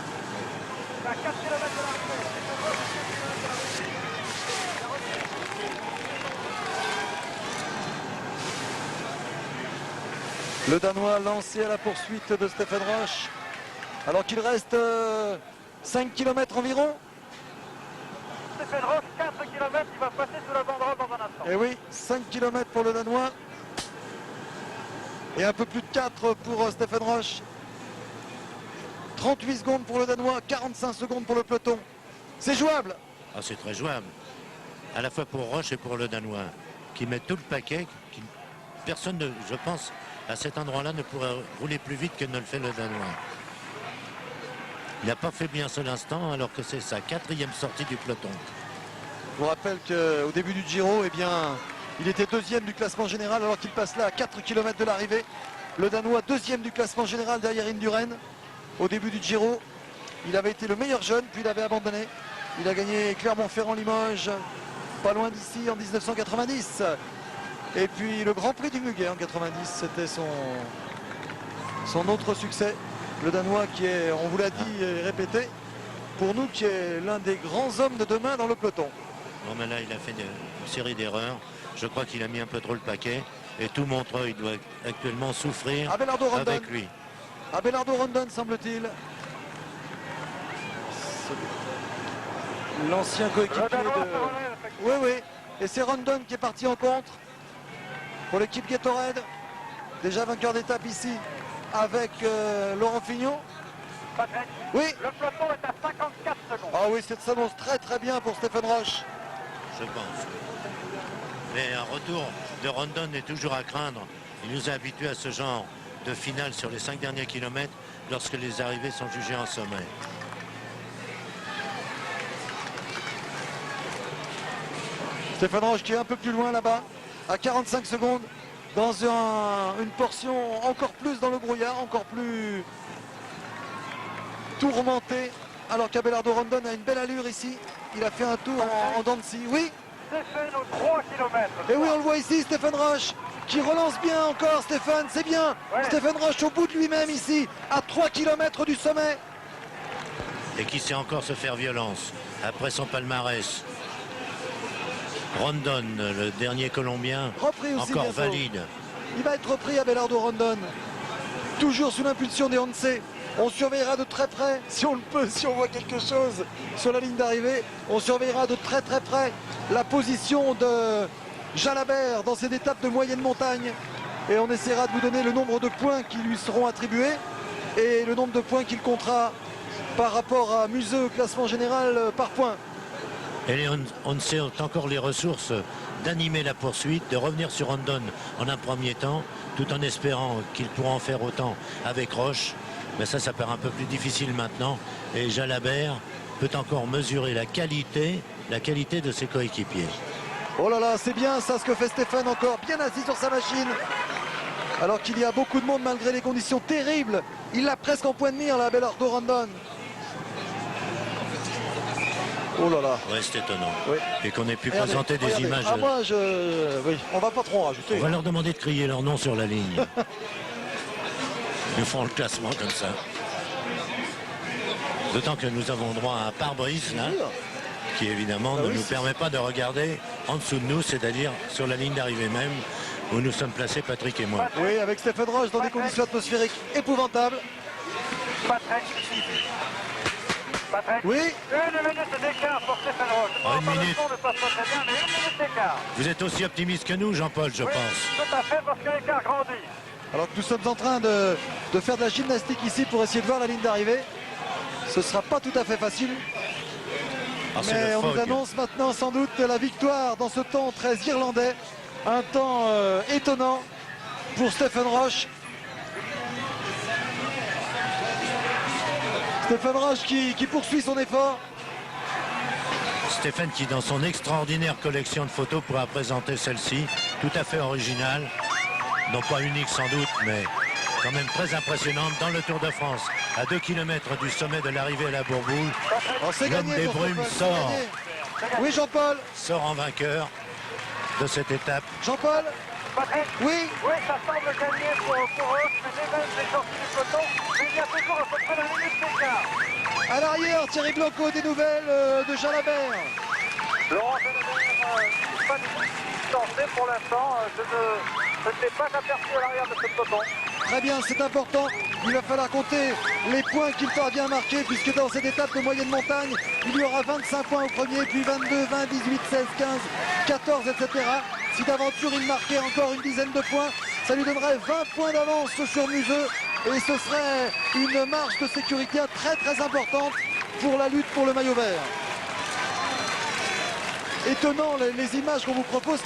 D: À 4 km de l'arrivée.
B: Le Danois lancé à la poursuite de Stephen Roche. Alors qu'il reste 5 km environ.
D: Stephen Roche, 4 km, il va passer sous la banderole dans un instant.
B: Et oui, 5 km pour le Danois. Et un peu plus de 4 pour Stephen Roche. 38 secondes pour le Danois, 45 secondes pour le peloton. C'est jouable.
C: Ah, c'est très jouable. À la fois pour Roche et pour le Danois, qui met tout le paquet. Personne, je pense, à cet endroit-là ne pourrait rouler plus vite que ne le fait le Danois. Il n'a pas fait bien seul instant alors que c'est sa 4e sortie du peloton.
B: Je vous rappelle qu'au début du Giro, eh bien, il était 2e du classement général alors qu'il passe là à 4 km de l'arrivée. Le Danois 2e du classement général derrière Indurain. Au début du Giro, il avait été le meilleur jeune, puis il avait abandonné. Il a gagné Clermont-Ferrand-Limoges, pas loin d'ici en 1990. Et puis le Grand Prix du Muguet en 90, c'était son autre succès. Le Danois qui est, on vous l'a dit et répété, pour nous qui est l'un des grands hommes de demain dans le peloton.
C: Non mais là il a fait une série d'erreurs. Je crois qu'il a mis un peu trop le paquet. Et tout Montreuil doit actuellement souffrir avec lui.
B: Abelardo Rondon semble-t-il. L'ancien coéquipier de... Oui, oui. Et c'est Rondon qui est parti en contre pour l'équipe Gatorade. Déjà vainqueur d'étape ici avec Laurent Fignon.
D: Patrick,
B: Oui.
D: le peloton est à 54 secondes.
B: Ah oui, ça s'annonce très très bien pour Stephen Roche.
C: Je pense. Mais un retour de Rondon est toujours à craindre. Il nous a habitués à ce genre de finale sur les 5 derniers kilomètres lorsque les arrivées sont jugées en sommet.
B: Stephen Roche qui est un peu plus loin là-bas, à 45 secondes, dans une portion encore plus dans le brouillard, encore plus tourmenté. Alors qu'Abelardo Rondon a une belle allure ici. Il a fait un tour en dents de scie. Oui.
D: Stéphane aux 3 km.
B: Et oui, on le voit ici, Stéphane Roche qui relance bien encore. Stéphane, c'est bien.
D: Ouais.
B: Stéphane Roche au bout de lui-même ici, à 3 km du sommet.
C: Et qui sait encore se faire violence après son palmarès. Rondon, le dernier Colombien,
B: Repris aussi
C: encore
B: bientôt.
C: valide.
B: Il va être repris Abelardo Rondon. Toujours sous l'impulsion des Once. On surveillera de très près, si on le peut, si on voit quelque chose sur la ligne d'arrivée. On surveillera de très très près la position de Jalabert dans cette étape de moyenne montagne. Et on essaiera de vous donner le nombre de points qui lui seront attribués et le nombre de points qu'il comptera par rapport à Museux au classement général par points.
C: Et les Once ont encore les ressources d'animer la poursuite, de revenir sur Rondon en un premier temps, tout en espérant qu'ils pourront en faire autant avec Roche. Mais ça paraît un peu plus difficile maintenant. Et Jalabert peut encore mesurer la qualité de ses coéquipiers.
B: Oh là là, c'est bien ça ce que fait Stéphane encore, bien assis sur sa machine. Alors qu'il y a beaucoup de monde malgré les conditions terribles. Il l'a presque en point de mire, là, Abelardo Rondon. Oh là là.
C: Ouais, c'est étonnant.
B: Oui.
C: Et qu'on ait pu
B: Regardez,
C: présenter des
B: regardez.
C: images.
B: Ah, moi, oui, on va pas trop en rajouter.
C: On va leur demander de crier leur nom sur la ligne. Ils font le classement comme ça. D'autant que nous avons droit à un pare-brise là, qui évidemment
B: Ah
C: ne
B: oui,
C: nous
B: c'est-
C: permet pas de regarder en dessous de nous, c'est-à-dire sur la ligne d'arrivée même, où nous sommes placés, Patrick et moi.
B: Oui, avec Stéphane Roche dans des conditions atmosphériques épouvantables.
D: Patrick.
B: Oui,
D: 1 minute d'écart pour Stéphane Roche.
C: Oh, une minute.
D: Ne passe pas très bien, mais 1 minute d'écart.
C: Vous êtes aussi optimiste que nous, Jean-Paul, je
D: Oui,
C: pense.
D: tout à fait, parce que l'écart grandit.
B: alors que nous sommes en train de faire de la gymnastique ici pour essayer de voir la ligne d'arrivée. Ce sera pas tout à fait facile.
C: Ah, c'est
B: Mais
C: le
B: on nous
C: fog.
B: annonce maintenant sans doute la victoire dans ce temps très irlandais. Un temps étonnant pour Stéphane Roche. Stéphane Roche qui poursuit son effort.
C: Stéphane qui, dans son extraordinaire collection de photos, pourra présenter celle-ci, tout à fait originale, non pas unique sans doute, mais quand même très impressionnante dans le Tour de France. À 2 km du sommet de l'arrivée à la Bourboule,
B: Oh, c'est
C: L'homme
B: gagné
C: des
B: pour
C: brumes
B: Stéphane, c'est
C: sort.
B: gagné. Oui, Jean-Paul.
C: sort en vainqueur de cette étape.
B: Jean-Paul.
D: Patrick.
B: Oui.
D: Oui, ça semble gagner pour Roche, mais Nevens est sorti du peloton. Mais il y a toujours à peu près 1 minute d'écart.
B: À l'arrière, Thierry Blanco, des nouvelles de Jalabert.
D: Laurent Jalabert n'est pas du tout distancé pour l'instant. Je ne t'ai pas aperçu à l'arrière de ce peloton.
B: Très bien, c'est important. Il va falloir compter les points qu'il parvient à marquer, puisque dans cette étape de moyenne montagne, il y aura 25 points au premier, puis 22, 20, 18, 16, 15, 14, etc. Si d'aventure il marquait encore une dizaine de points, ça lui donnerait 20 points d'avance sur Museux. Et ce serait une marge de sécurité très très importante pour la lutte pour le maillot vert. Étonnant les images qu'on vous propose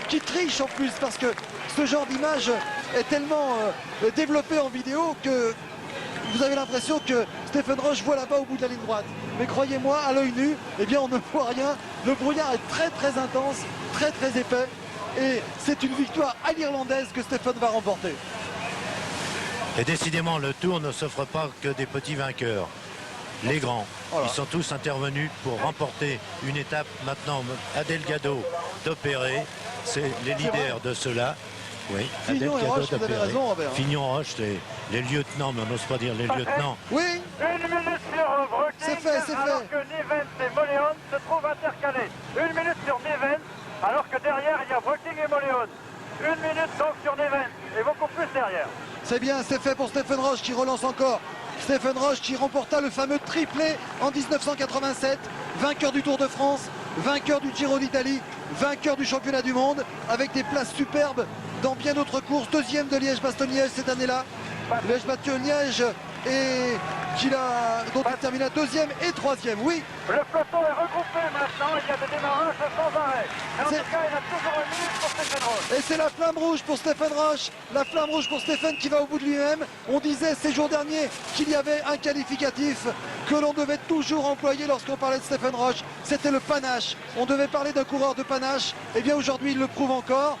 B: qui trichent en plus, parce que ce genre d'image est tellement développé en vidéo que vous avez l'impression que Stéphane Roche voit là-bas au bout de la ligne droite. Mais croyez-moi, à l'œil nu, eh bien on ne voit rien. Le brouillard est très très intense, très très épais. Et c'est une victoire à l'irlandaise que Stéphane va remporter.
C: Et décidément, le Tour ne s'offre pas que des petits vainqueurs. Les grands,
B: Voilà.
C: ils sont tous intervenus pour remporter une étape. Maintenant, à Delgado d'opérer, c'est les leaders de cela. Oui, à
B: Fignon et
C: Delgado
B: Roche, vous avez
C: d'opérer.
B: raison, Robert.
C: Fignon Roche, les lieutenants, mais on n'ose pas dire les lieutenants.
B: Oui,
D: 1 minute sur Brooking,
B: C'est fait, c'est
D: alors
B: fait.
D: que Nevens et Moléon se trouvent intercalés. 1 minute sur Nevens, alors que derrière il y a Brooking et Moléon. 1 minute donc sur Nevens, et beaucoup plus derrière.
B: c'est bien, c'est fait pour Stéphane Roche qui relance encore. Stéphane Roche qui remporta le fameux triplé en 1987, vainqueur du Tour de France, vainqueur du Giro d'Italie, vainqueur du championnat du monde, avec des places superbes dans bien d'autres courses. Deuxième de Liège-Bastogne-Liège cette année-là. Liège-Bastogne-Liège et dont il termina deuxième et troisième. Oui,
D: Le peloton est regroupé maintenant, il y a des démarrages sans arrêt. Mais en tout
B: C'est-
D: cas, il a toujours 1 minute pour Stéphane Roche.
B: et c'est la flamme rouge pour Stéphane Roche, la flamme rouge pour Stéphane qui va au bout de lui-même. On disait ces jours derniers qu'il y avait un qualificatif que l'on devait toujours employer lorsqu'on parlait de Stéphane Roche, c'était le panache. On devait parler d'un coureur de panache, et bien aujourd'hui il le prouve encore.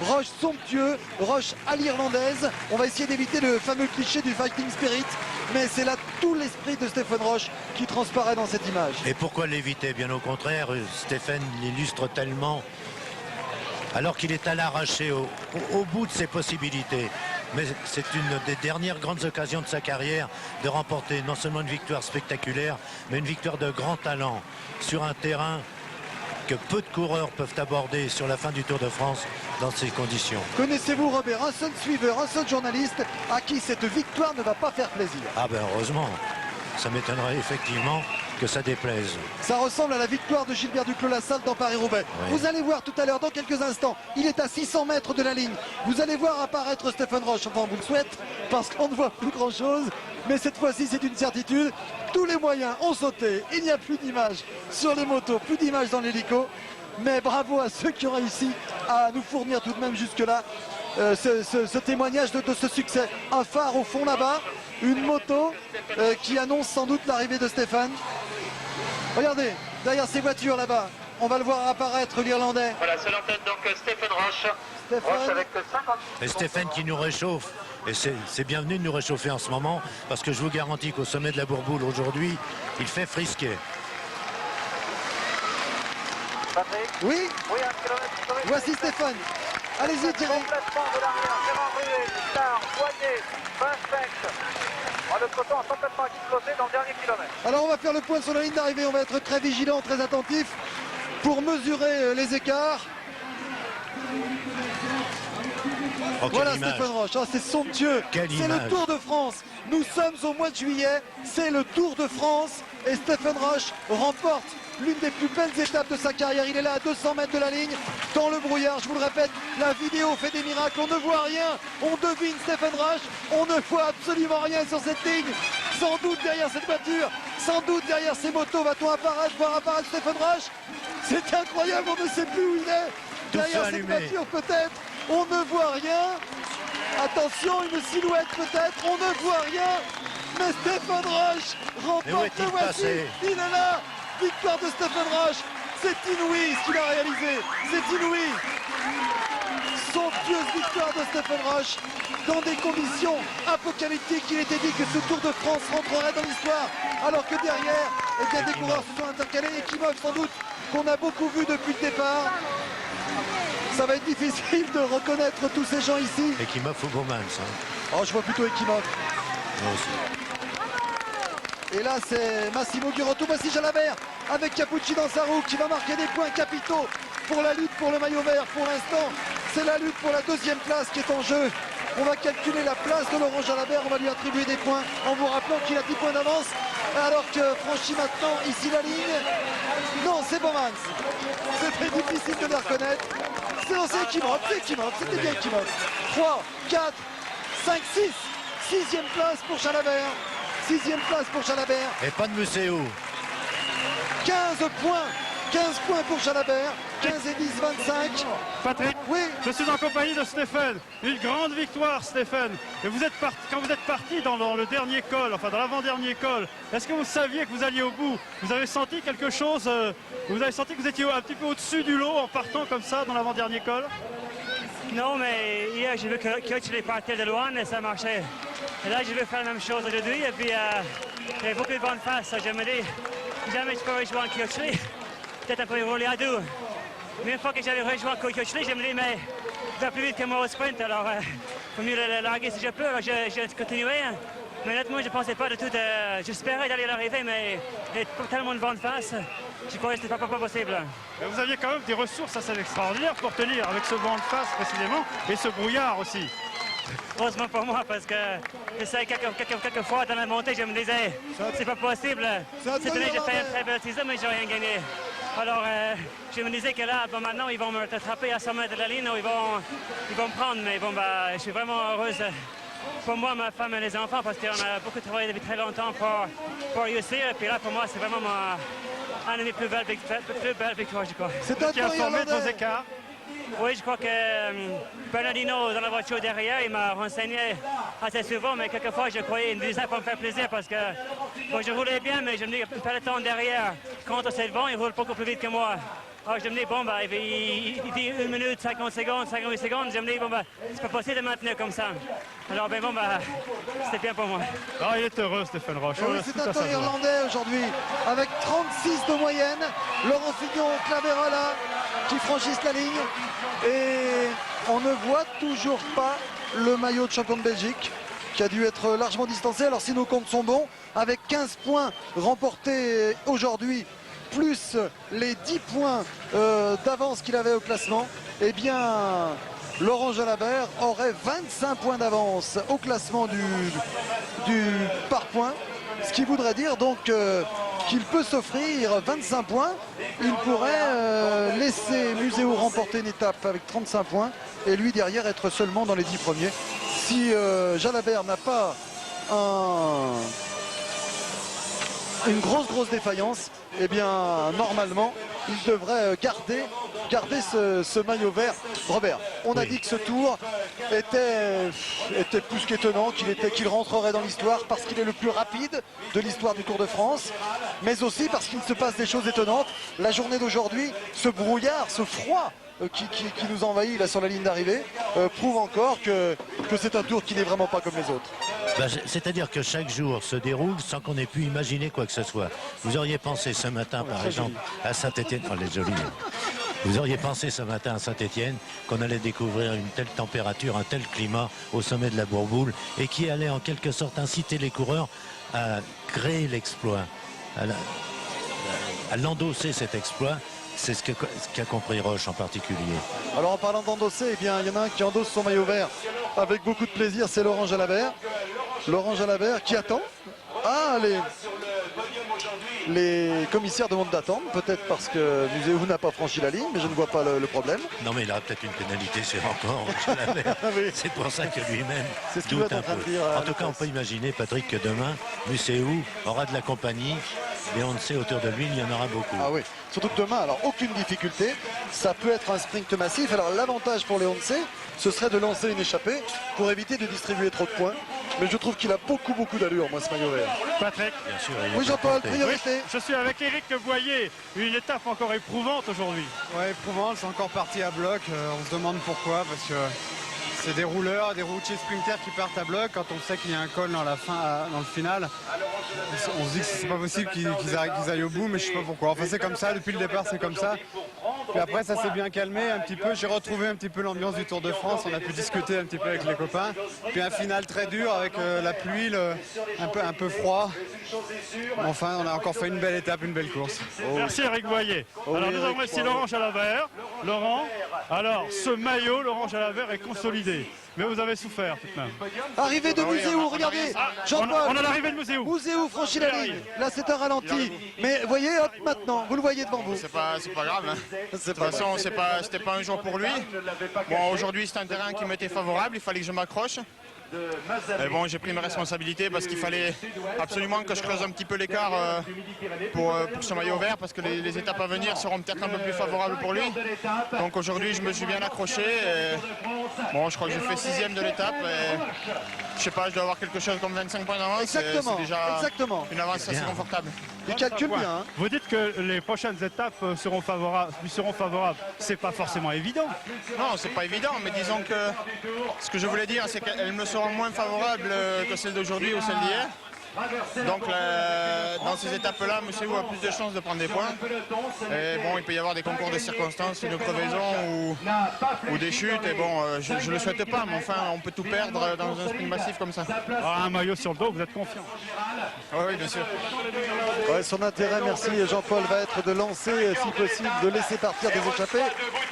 B: Roche somptueux, Roche à l'irlandaise. On va essayer d'éviter le fameux cliché du fighting spirit. mais c'est là tout l'esprit de Stéphane Roche qui transparaît dans cette image.
C: Et pourquoi l'éviter? Bien au contraire, Stéphane l'illustre tellement, alors qu'il est à l'arraché au bout de ses possibilités. Mais c'est une des dernières grandes occasions de sa carrière de remporter non seulement une victoire spectaculaire, mais une victoire de grand talent sur un terrain que peu de coureurs peuvent aborder sur la fin du Tour de France dans ces conditions.
B: Connaissez-vous Robert, un seul suiveur, un seul journaliste à qui cette victoire ne va pas faire plaisir?
C: Ah ben heureusement, ça m'étonnerait effectivement que ça déplaise.
B: Ça ressemble à la victoire de Gilbert Duclos-Lassalle dans Paris-Roubaix.
C: Oui.
B: Vous allez voir tout à l'heure, dans quelques instants, il est à 600 mètres de la ligne. Vous allez voir apparaître Stéphane Roche. Enfin, on vous le souhaite, parce qu'on ne voit plus grand-chose. Mais cette fois-ci, c'est une certitude. Tous les moyens ont sauté. Il n'y a plus d'images sur les motos, plus d'images dans l'hélico. Mais bravo à ceux qui ont réussi à nous fournir tout de même jusque-là ce témoignage de ce succès. Un phare au fond là-bas, une moto qui annonce sans doute l'arrivée de Stéphane. Regardez, derrière ces voitures là-bas, on va le voir apparaître, l'Irlandais.
D: Voilà, c'est l'antenne donc Stéphane Roche.
B: Stéphane.
D: Roche avec 50.
C: Et Stéphane qui nous réchauffe. Et c'est bienvenu de nous réchauffer en ce moment, parce que je vous garantis qu'au sommet de la Bourboule aujourd'hui, il fait frisquer.
D: Patrick.
B: Oui,
D: Oui, 1 km.
B: voici Stéphane. Allez-y Thierry.
D: Complètement de l'arrière, Gérard Ruet, Guitard, Poignet, Vincent. Le peloton a complètement explosé dans le dernier kilomètre.
B: Alors on va faire le point sur la ligne d'arrivée, on va être très vigilant, très attentif pour mesurer les écarts.
C: Oh, quelle
B: Voilà
C: image.
B: Stéphane Roche, oh, c'est somptueux.
C: Quelle
B: C'est le
C: image.
B: Tour de France. Nous sommes au mois de juillet, c'est le Tour de France et Stéphane Roche remporte l'une des plus belles étapes de sa carrière. Il est là à 200 mètres de la ligne, dans le brouillard. Je vous le répète, la vidéo fait des miracles. On ne voit rien, on devine Stéphane Roche. On ne voit absolument rien sur cette ligne. Sans doute derrière cette voiture, sans doute derrière ces motos, va-t-on voir apparaître Stéphane Roche? C'est incroyable, on ne sait plus où il est.
C: Tout
B: Derrière
C: feu
B: cette
C: allumé.
B: voiture peut-être, on ne voit rien. Attention, une silhouette peut-être, on ne voit rien. Mais Stéphane Roche
C: Mais où
B: remporte,
C: est-il
B: le voici,
C: passé?
B: il est là. Victoire de Stéphane Roche, c'est inouï ce qu'il a réalisé, c'est inouï. Somptueuse victoire de Stéphane Roche dans des conditions apocalyptiques. Il était dit que ce Tour de France rentrerait dans l'histoire, alors que derrière, eh bien, des coureurs se sont intercalés et qui sans doute qu'on a beaucoup vu depuis le départ. Ça va être difficile de reconnaître tous ces gens ici.
C: Et qui m'offre Bourmans.
B: Oh, je vois plutôt Ekimov.
C: Moi aussi.
B: Et là, c'est Massimo Girotto. Voici Jalabert avec Capucci dans sa roue qui va marquer des points capitaux pour la lutte pour le maillot vert. Pour l'instant, c'est la lutte pour la deuxième place qui est en jeu. On va calculer la place de Laurent Jalabert. On va lui attribuer des points en vous rappelant qu'il a 10 points d'avance. Alors que franchit maintenant ici la ligne. Non, c'est Bowmans. C'était difficile de le reconnaître. C'est Ekimov, c'était bien Ekimov. 3, 4, 5, 6. Sixième place pour Jalabert. Sixième place pour Jalabert.
C: Et pas de Muséo.
B: 15 points. 15 points pour Jalabert. 15 et 10, 25.
A: Patrick,
B: Oui,
A: je suis en compagnie de Stéphane. Une grande victoire, Stéphane. Et vous êtes quand vous êtes parti dans le dernier col, enfin dans l'avant-dernier col, est-ce que vous saviez que vous alliez au bout? Vous avez senti quelque chose vous avez senti que vous étiez un petit peu au-dessus du lot en partant comme ça dans l'avant-dernier col?
G: Non, mais hier, j'ai vu que Kutchley partait de loin et ça marchait. Et là, je vais faire la même chose aujourd'hui. Et puis, j'ai beaucoup de vent de face. Je me dis, si jamais je peux rejoindre Kutchley, peut-être un peu rouler à deux. Mais une fois que j'avais rejoint Kutchley, je me dis, mais il va plus vite que moi au sprint. Alors, il faut mieux le larguer si je peux. Alors, j'ai continué. Mais honnêtement, je ne pensais pas de tout. J'espérais d'aller à l'arrivée, mais il y avait tellement de vent de face. Je croyais que ce n'était pas possible.
A: Mais vous aviez quand même des ressources assez extraordinaires pour tenir avec ce vent de face précisément et ce brouillard aussi.
G: Heureusement pour moi, parce que j'essayais quelques fois dans la montée, je me disais, c'est pas possible. Cette année, j'ai fait un très bel teaser, mais j'ai rien gagné. Alors, je me disais que là, bon, maintenant, ils vont me rattraper à 100 mètres de la ligne, ou ils vont me prendre. Mais bon, bah, je suis vraiment heureuse pour moi, ma femme et les enfants, parce qu'on a beaucoup travaillé depuis très longtemps pour réussir. Et puis là, pour moi, c'est vraiment un de mes plus belles victoires, je crois.
B: c'est un
A: Qui a
B: tour
A: formé vos
B: irlandais.
A: écarts.
G: Oui, je crois que Bernardino, dans la voiture derrière, il m'a renseigné assez souvent, mais quelquefois, je croyais qu'il me disait pour me faire plaisir, parce que bon, je roulais bien, mais je me dis que le peloton derrière, contre ce vent, il roule beaucoup plus vite que moi. Alors je me dis, bon, bah, il dit 1 minute, 50 secondes, 58 secondes. Je me dis, bon, bah, c'est pas possible de maintenir comme ça. Alors, ben bon, bah, c'était bien pour moi.
A: Ah, il est heureux, Stéphane Roche.
B: Oui, c'est un temps irlandais aujourd'hui, avec 36 de moyenne. Laurent Fignon, Claverola qui franchissent la ligne. Et on ne voit toujours pas le maillot de champion de Belgique, qui a dû être largement distancé. Alors si nos comptes sont bons, avec 15 points remportés aujourd'hui, plus les 10 points d'avance qu'il avait au classement, eh bien Laurent Jalabert aurait 25 points d'avance au classement du par point, ce qui voudrait dire donc qu'il peut s'offrir 25 points. Il pourrait laisser Museeuw remporter une étape avec 35 points et lui derrière être seulement dans les 10 premiers. Si Jalabert n'a pas une grosse défaillance, eh bien normalement il devrait garder ce maillot vert. Robert, on a dit que ce tour était plus qu'étonnant, qu'il rentrerait dans l'histoire parce qu'il est le plus rapide de l'histoire du Tour de France, mais aussi parce qu'il se passe des choses étonnantes. La journée d'aujourd'hui, ce brouillard, ce froid qui nous envahit là sur la ligne d'arrivée prouve encore que c'est un tour qui n'est vraiment pas comme les autres.
C: C'est-à-dire que chaque jour se déroule sans qu'on ait pu imaginer quoi que ce soit. Vous auriez pensé ce matin, par exemple, à Saint-Étienne, oh, les jolis. Vous auriez pensé ce matin à Saint-Étienne qu'on allait découvrir une telle température, un tel climat au sommet de la Bourboule et qui allait en quelque sorte inciter les coureurs à créer l'exploit, à l'endosser cet exploit. C'est ce qu'a compris Roche en particulier.
B: Alors en parlant d'endosser, eh bien il y en a un qui endosse son maillot vert avec beaucoup de plaisir, c'est Laurent Jalabert. Laurent Jalabert qui attend. Ah, les commissaires demandent d'attendre, peut-être parce que Museeuw n'a pas franchi la ligne, mais je ne vois pas le problème.
C: Non, mais il aura peut-être une pénalité sur encore Jalabert.
B: Oui.
C: C'est pour ça que lui-même
B: doute
C: un peu. En tout cas, on peut imaginer, Patrick, que demain, Museeuw aura de la compagnie. Et on le sait, autour de lui, il y en aura beaucoup.
B: Ah oui, surtout que demain, alors aucune difficulté, ça peut être un sprint massif. Alors l'avantage pour Léon C, ce serait de lancer une échappée pour éviter de distribuer trop de points. Mais je trouve qu'il a beaucoup d'allure, moi, ce maillot vert.
A: Patrick.
C: Bien sûr,
B: Oui, Jean-Paul, priorité.
A: Oui, je suis avec Eric Boyer. Une étape encore éprouvante aujourd'hui.
H: Ouais, éprouvante, c'est encore parti à bloc. On se demande pourquoi, parce que c'est des rouleurs, des routiers sprinters qui partent à bloc. Quand on sait qu'il y a un col dans le final, on se dit que c'est pas possible qu'ils aillent au bout, mais je sais pas pourquoi. Enfin, c'est comme ça, depuis le départ, c'est comme ça. Puis après, ça s'est bien calmé un petit peu. J'ai retrouvé un petit peu l'ambiance du Tour de France. On a pu discuter un petit peu avec les copains. Puis un final très dur avec la pluie, un peu froid. Enfin, on a encore fait une belle étape, une belle course.
A: Merci Eric Boyer. Alors désormais, c'est Laurent Jalabert. Laurent, alors ce maillot, Laurent Jalabert est consolidé. Mais vous avez souffert tout de même.
B: Arrivée de Museeuw, regardez, Jean-Paul.
A: On a l'arrivée de Museeuw.
B: Museeuw franchit la ligne. Là, c'est un ralenti. Mais voyez, hop, maintenant, vous le voyez devant vous.
F: C'est pas grave. Hein. De toute façon, c'était pas un jour pour lui. Bon, aujourd'hui, c'est un terrain qui m'était favorable. Il fallait que je m'accroche. Et bon, j'ai pris mes responsabilités parce qu'il fallait absolument que je creuse un petit peu l'écart pour ce maillot vert parce que les étapes à venir seront peut-être un peu plus favorables pour lui. Donc aujourd'hui, je me suis bien accroché. Bon, je crois que j'ai fait 6e de l'étape. Je sais pas, je dois avoir quelque chose comme 25 points d'avance.
B: Exactement,
F: c'est déjà
B: exactement.
F: une avance assez confortable.
B: Il calcule bien. Hein.
A: Vous dites que les prochaines étapes lui seront favorables. C'est pas forcément évident.
F: Non, c'est pas évident, mais disons que ce que je voulais dire, c'est qu'elles me seront moins favorables que celles d'aujourd'hui ou celles d'hier. Donc dans ces étapes-là, Museeuw a plus de chances de prendre des points. Et bon, il peut y avoir des concours de circonstances, une crevaison ou des chutes. Et bon, je ne le souhaite pas, mais enfin, on peut tout perdre dans un sprint massif comme ça.
A: Ah, un maillot sur le dos, vous êtes confiant.
F: Oui, bien sûr.
B: Ouais, son intérêt, merci Jean-Paul, va être de lancer, si possible, de laisser partir des échappées.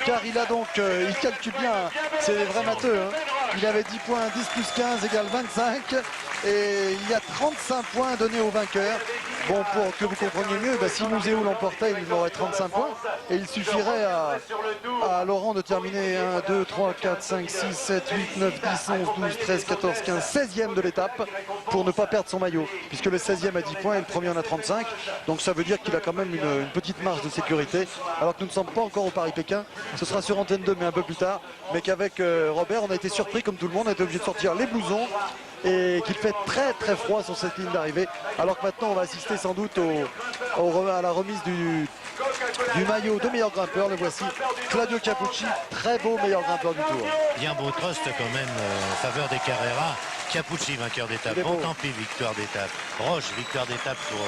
B: Car il a donc, il calcule bien, c'est les vrais matheux. Hein. Il avait 10 points, 10 plus 15 égale 25. Et il y a 35 points donnés au vainqueur. Bon, pour que vous compreniez mieux, si Museeuw l'emportait, il aurait 35 points. Et il suffirait à Laurent de terminer 1, 2, 3, 4, 5, 6, 7, 8, 9, 10, 11, 12, 13, 14, 15, 16e de l'étape pour ne pas perdre son maillot. Puisque le 16e a 10 points et le premier en a 35. Donc ça veut dire qu'il a quand même une petite marge de sécurité. Alors que nous ne sommes pas encore au Paris-Pékin. Ce sera sur Antenne 2, mais un peu plus tard. Mais qu'avec Robert, on a été surpris comme tout le monde. On a été obligé de sortir les blousons. Et qu'il fait très froid sur cette ligne d'arrivée. Alors que maintenant on va assister sans doute à la remise du maillot de meilleur grimpeur. Le voici, Claudio Capucci, très beau meilleur grimpeur du Tour.
C: Bien beau trust quand même en faveur des Carrera. Capucci vainqueur d'étape, Bontempi victoire d'étape, Roche victoire d'étape pour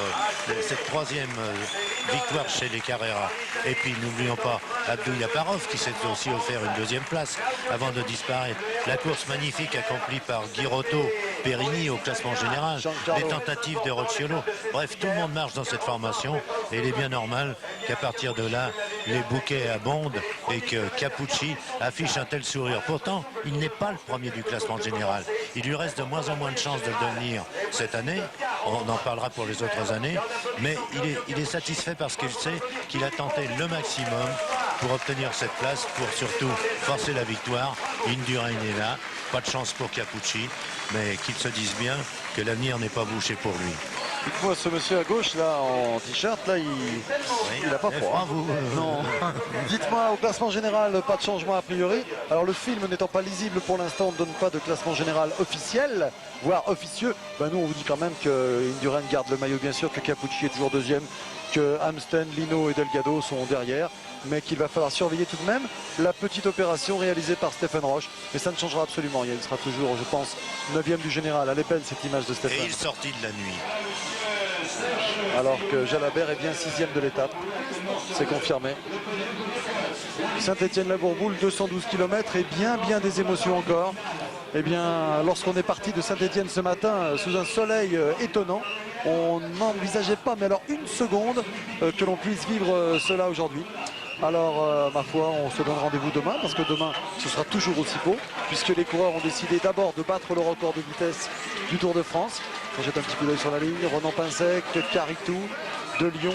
C: cette troisième victoire chez les Carrera. Et puis n'oublions pas Abdou Yaparov qui s'est aussi offert une deuxième place avant de disparaître. La course magnifique accomplie par Girotto, Perini au classement général, les tentatives de Rocciolo. Bref, tout le monde marche dans cette formation et il est bien normal qu'à partir de là, les bouquets abondent et que Capucci affiche un tel sourire. Pourtant, il n'est pas le premier du classement général. Il lui reste de moins en moins de chances de le devenir cette année. On en parlera pour les autres années. Mais il est satisfait parce qu'il sait qu'il a tenté le maximum pour obtenir cette place, pour surtout forcer la victoire. Indurain est là. Pas de chance pour Capucci, mais qu'il se dise bien que l'avenir n'est pas bouché pour lui.
B: Dites-moi, ce monsieur à gauche, là, en t-shirt, là, il a pas froid.
C: Vous,
B: Non. Dites-moi, au classement général, pas de changement a priori. Alors, le film n'étant pas lisible pour l'instant, ne donne pas de classement général officiel, voire officieux. Ben, nous, on vous dit quand même que Indurain garde le maillot, bien sûr, que Capucci est toujours deuxième, que Amsten, Lino et Delgado sont derrière, mais qu'il va falloir surveiller tout de même la petite opération réalisée par Stéphane Roche. Mais ça ne changera absolument rien. Il sera toujours, je pense, 9e du général. Elle est belle, cette image de Stéphane.
C: Et il sortit de la nuit.
B: Alors que Jalabert est bien 6e de l'étape. C'est confirmé. Saint-Étienne-la-Bourboule, 212 km et bien des émotions encore. Eh bien, lorsqu'on est parti de Saint-Étienne ce matin sous un soleil étonnant, on n'envisageait pas, mais alors une seconde, que l'on puisse vivre cela aujourd'hui. Alors, ma foi, on se donne rendez-vous demain, parce que demain, ce sera toujours aussi beau, puisque les coureurs ont décidé d'abord de battre le record de vitesse du Tour de France. On jette un petit coup d'œil sur la ligne, Ronan Pinsec, Caritou, de Lyon,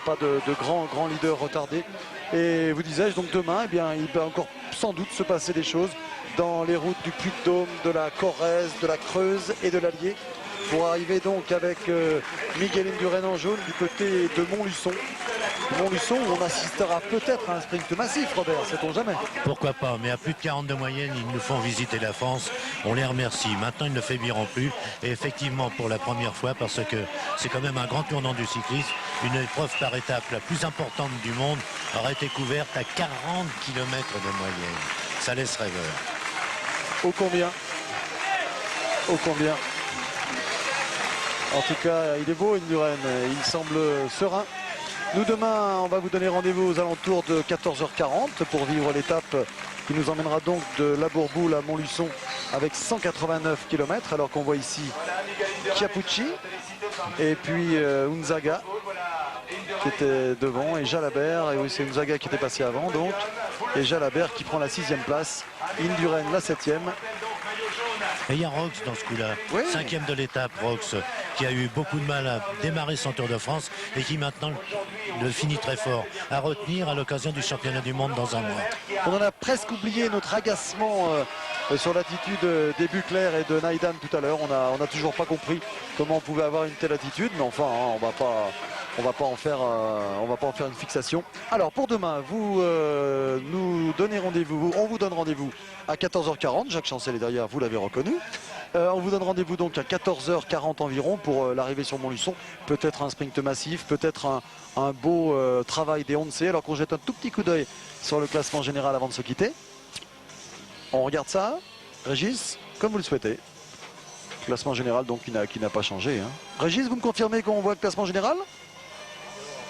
B: pas de grands leaders retardés. Et vous disais-je, donc demain, eh bien, il va encore sans doute se passer des choses dans les routes du Puy-de-Dôme, de la Corrèze, de la Creuse et de l'Allier, pour arriver donc avec Miguel Indurain en jaune du côté de Montluçon. Montluçon, où on assistera peut-être à un sprint massif, Robert, sait-on jamais.
C: Pourquoi pas, mais à plus de 40 de moyenne, ils nous font visiter la France. On les remercie. Maintenant, ils ne faibliront plus. Et effectivement, pour la première fois, parce que c'est quand même un grand tournant du cyclisme, une épreuve par étape la plus importante du monde aurait été couverte à 40 km de moyenne. Ça laisse rêveur.
B: Ô combien. Ô combien. En tout cas, il est beau, Indurain. Il semble serein. Nous, demain, on va vous donner rendez-vous aux alentours de 14h40 pour vivre l'étape qui nous emmènera donc de La Bourboule à Montluçon avec 189 km, alors qu'on voit ici Capucci et puis Unzaga qui était devant et Jalabert, et oui, c'est Unzaga qui était passé avant donc, et Jalabert qui prend la 6e place, Indurain la 7e.
C: Et il y a Rox dans ce coup-là,
B: oui.
C: 5e de l'étape, Rox, qui a eu beaucoup de mal à démarrer son Tour de France et qui maintenant le finit très fort, à retenir à l'occasion du championnat du monde dans un mois.
B: On en a presque oublié notre agacement sur l'attitude des Claire et de Naïdam tout à l'heure. On n'a toujours pas compris comment on pouvait avoir une telle attitude, mais enfin, hein, on va pas en faire une fixation. Alors pour demain, vous nous donnez rendez-vous, on vous donne rendez-vous à 14h40. Jacques Chancel est derrière, vous l'avez reconnu. On vous donne rendez-vous donc à 14h40 environ pour l'arrivée sur Montluçon. Peut-être un sprint massif, peut-être un beau travail des Once, alors qu'on jette un tout petit coup d'œil sur le classement général avant de se quitter. On regarde ça, Régis, comme vous le souhaitez. Classement général donc qui n'a pas changé. Hein. Régis, vous me confirmez qu'on voit le classement général?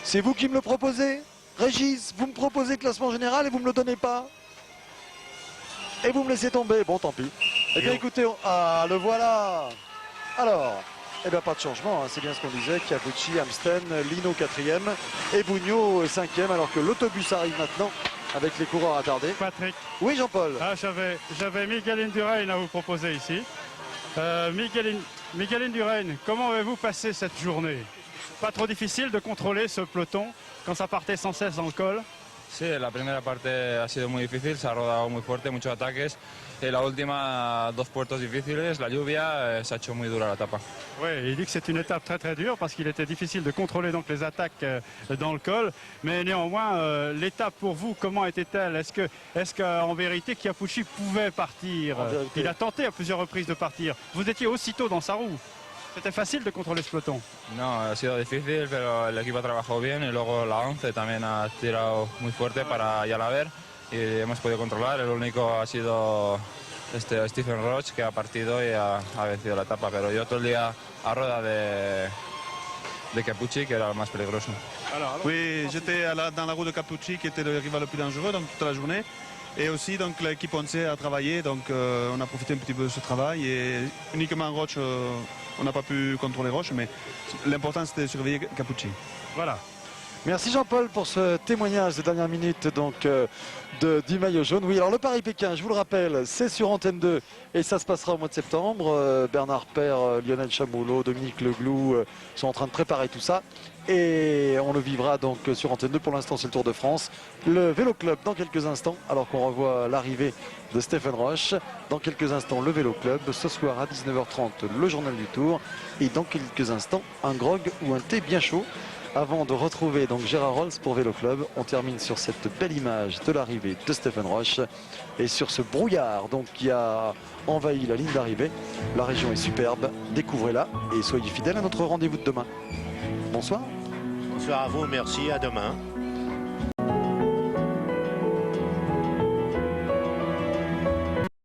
B: C'est vous qui me le proposez? Régis, vous me proposez le classement général et vous ne me le donnez pas? Et vous me laissez tomber? Bon, tant pis. Eh bien écoutez, le voilà. Alors, eh bien pas de changement, hein. C'est bien ce qu'on disait. Capucci, Amsten, Lino 4e et Bugno 5e, alors que l'autobus arrive maintenant avec les coureurs attardés.
A: Patrick.
B: Oui, Jean-Paul.
A: J'avais Miguel Indurain à vous proposer ici. Miguel Indurain, comment avez-vous passé cette journée? Pas trop difficile de contrôler ce peloton quand ça partait sans cesse dans le col?
I: Sí, la primera parte ha sido muy difícil, se ha rodado muy fuerte, muchos ataques. Et la última, dos puertos difíciles, la lluvia, se ha hecho muy dura la etapa.
A: Oui, il dit que c'est une étape très très dure parce qu'il était difficile de contrôler donc les attaques dans le col. Mais néanmoins, l'étape pour vous, comment était-elle? Est-ce qu'en vérité, Capucci pouvait partir? Il a tenté à plusieurs reprises de partir. Vous étiez aussitôt dans sa roue.
H: C'était facile de contrôler ce peloton.
I: No, ha sido difícil, pero el equipo ha trabajado bien y luego la 11 también ha tirado muy fuerte para Yalaber y hemos podido controlar. El único ha sido Stephen Roche que ha partido y ha vencido la etapa, pero yo todo el día a rueda de Capucci que era el más peligroso.
J: Oui, j'étais dans la roue de Capucci qui était le rival le plus dangereux donc toute la journée. Et aussi donc l'équipe Once a travaillé, donc on a profité un petit peu de ce travail et uniquement Roche, on n'a pas pu contrôler Roche, mais l'important c'était de surveiller Capucci.
H: Voilà.
B: Merci Jean-Paul pour ce témoignage de dernière minute donc, du maillot jaune. Oui, alors le Paris-Pékin, je vous le rappelle, c'est sur Antenne 2 et ça se passera au mois de septembre. Bernard Père, Lionel Chamoulot, Dominique Leglou sont en train de préparer tout ça. Et on le vivra donc sur Antenne 2. Pour l'instant, c'est le Tour de France. Le Vélo Club dans quelques instants, alors qu'on revoit l'arrivée de Stephen Roche. Dans quelques instants, le Vélo Club. Ce soir à 19h30, le journal du Tour. Et dans quelques instants, un grog ou un thé bien chaud. Avant de retrouver donc Gérard Rolls pour Vélo Club, on termine sur cette belle image de l'arrivée de Stephen Roche et sur ce brouillard donc, qui a envahi la ligne d'arrivée. La région est superbe, découvrez-la et soyez fidèles à notre rendez-vous de demain. Bonsoir.
C: Bonsoir à vous, merci, à demain.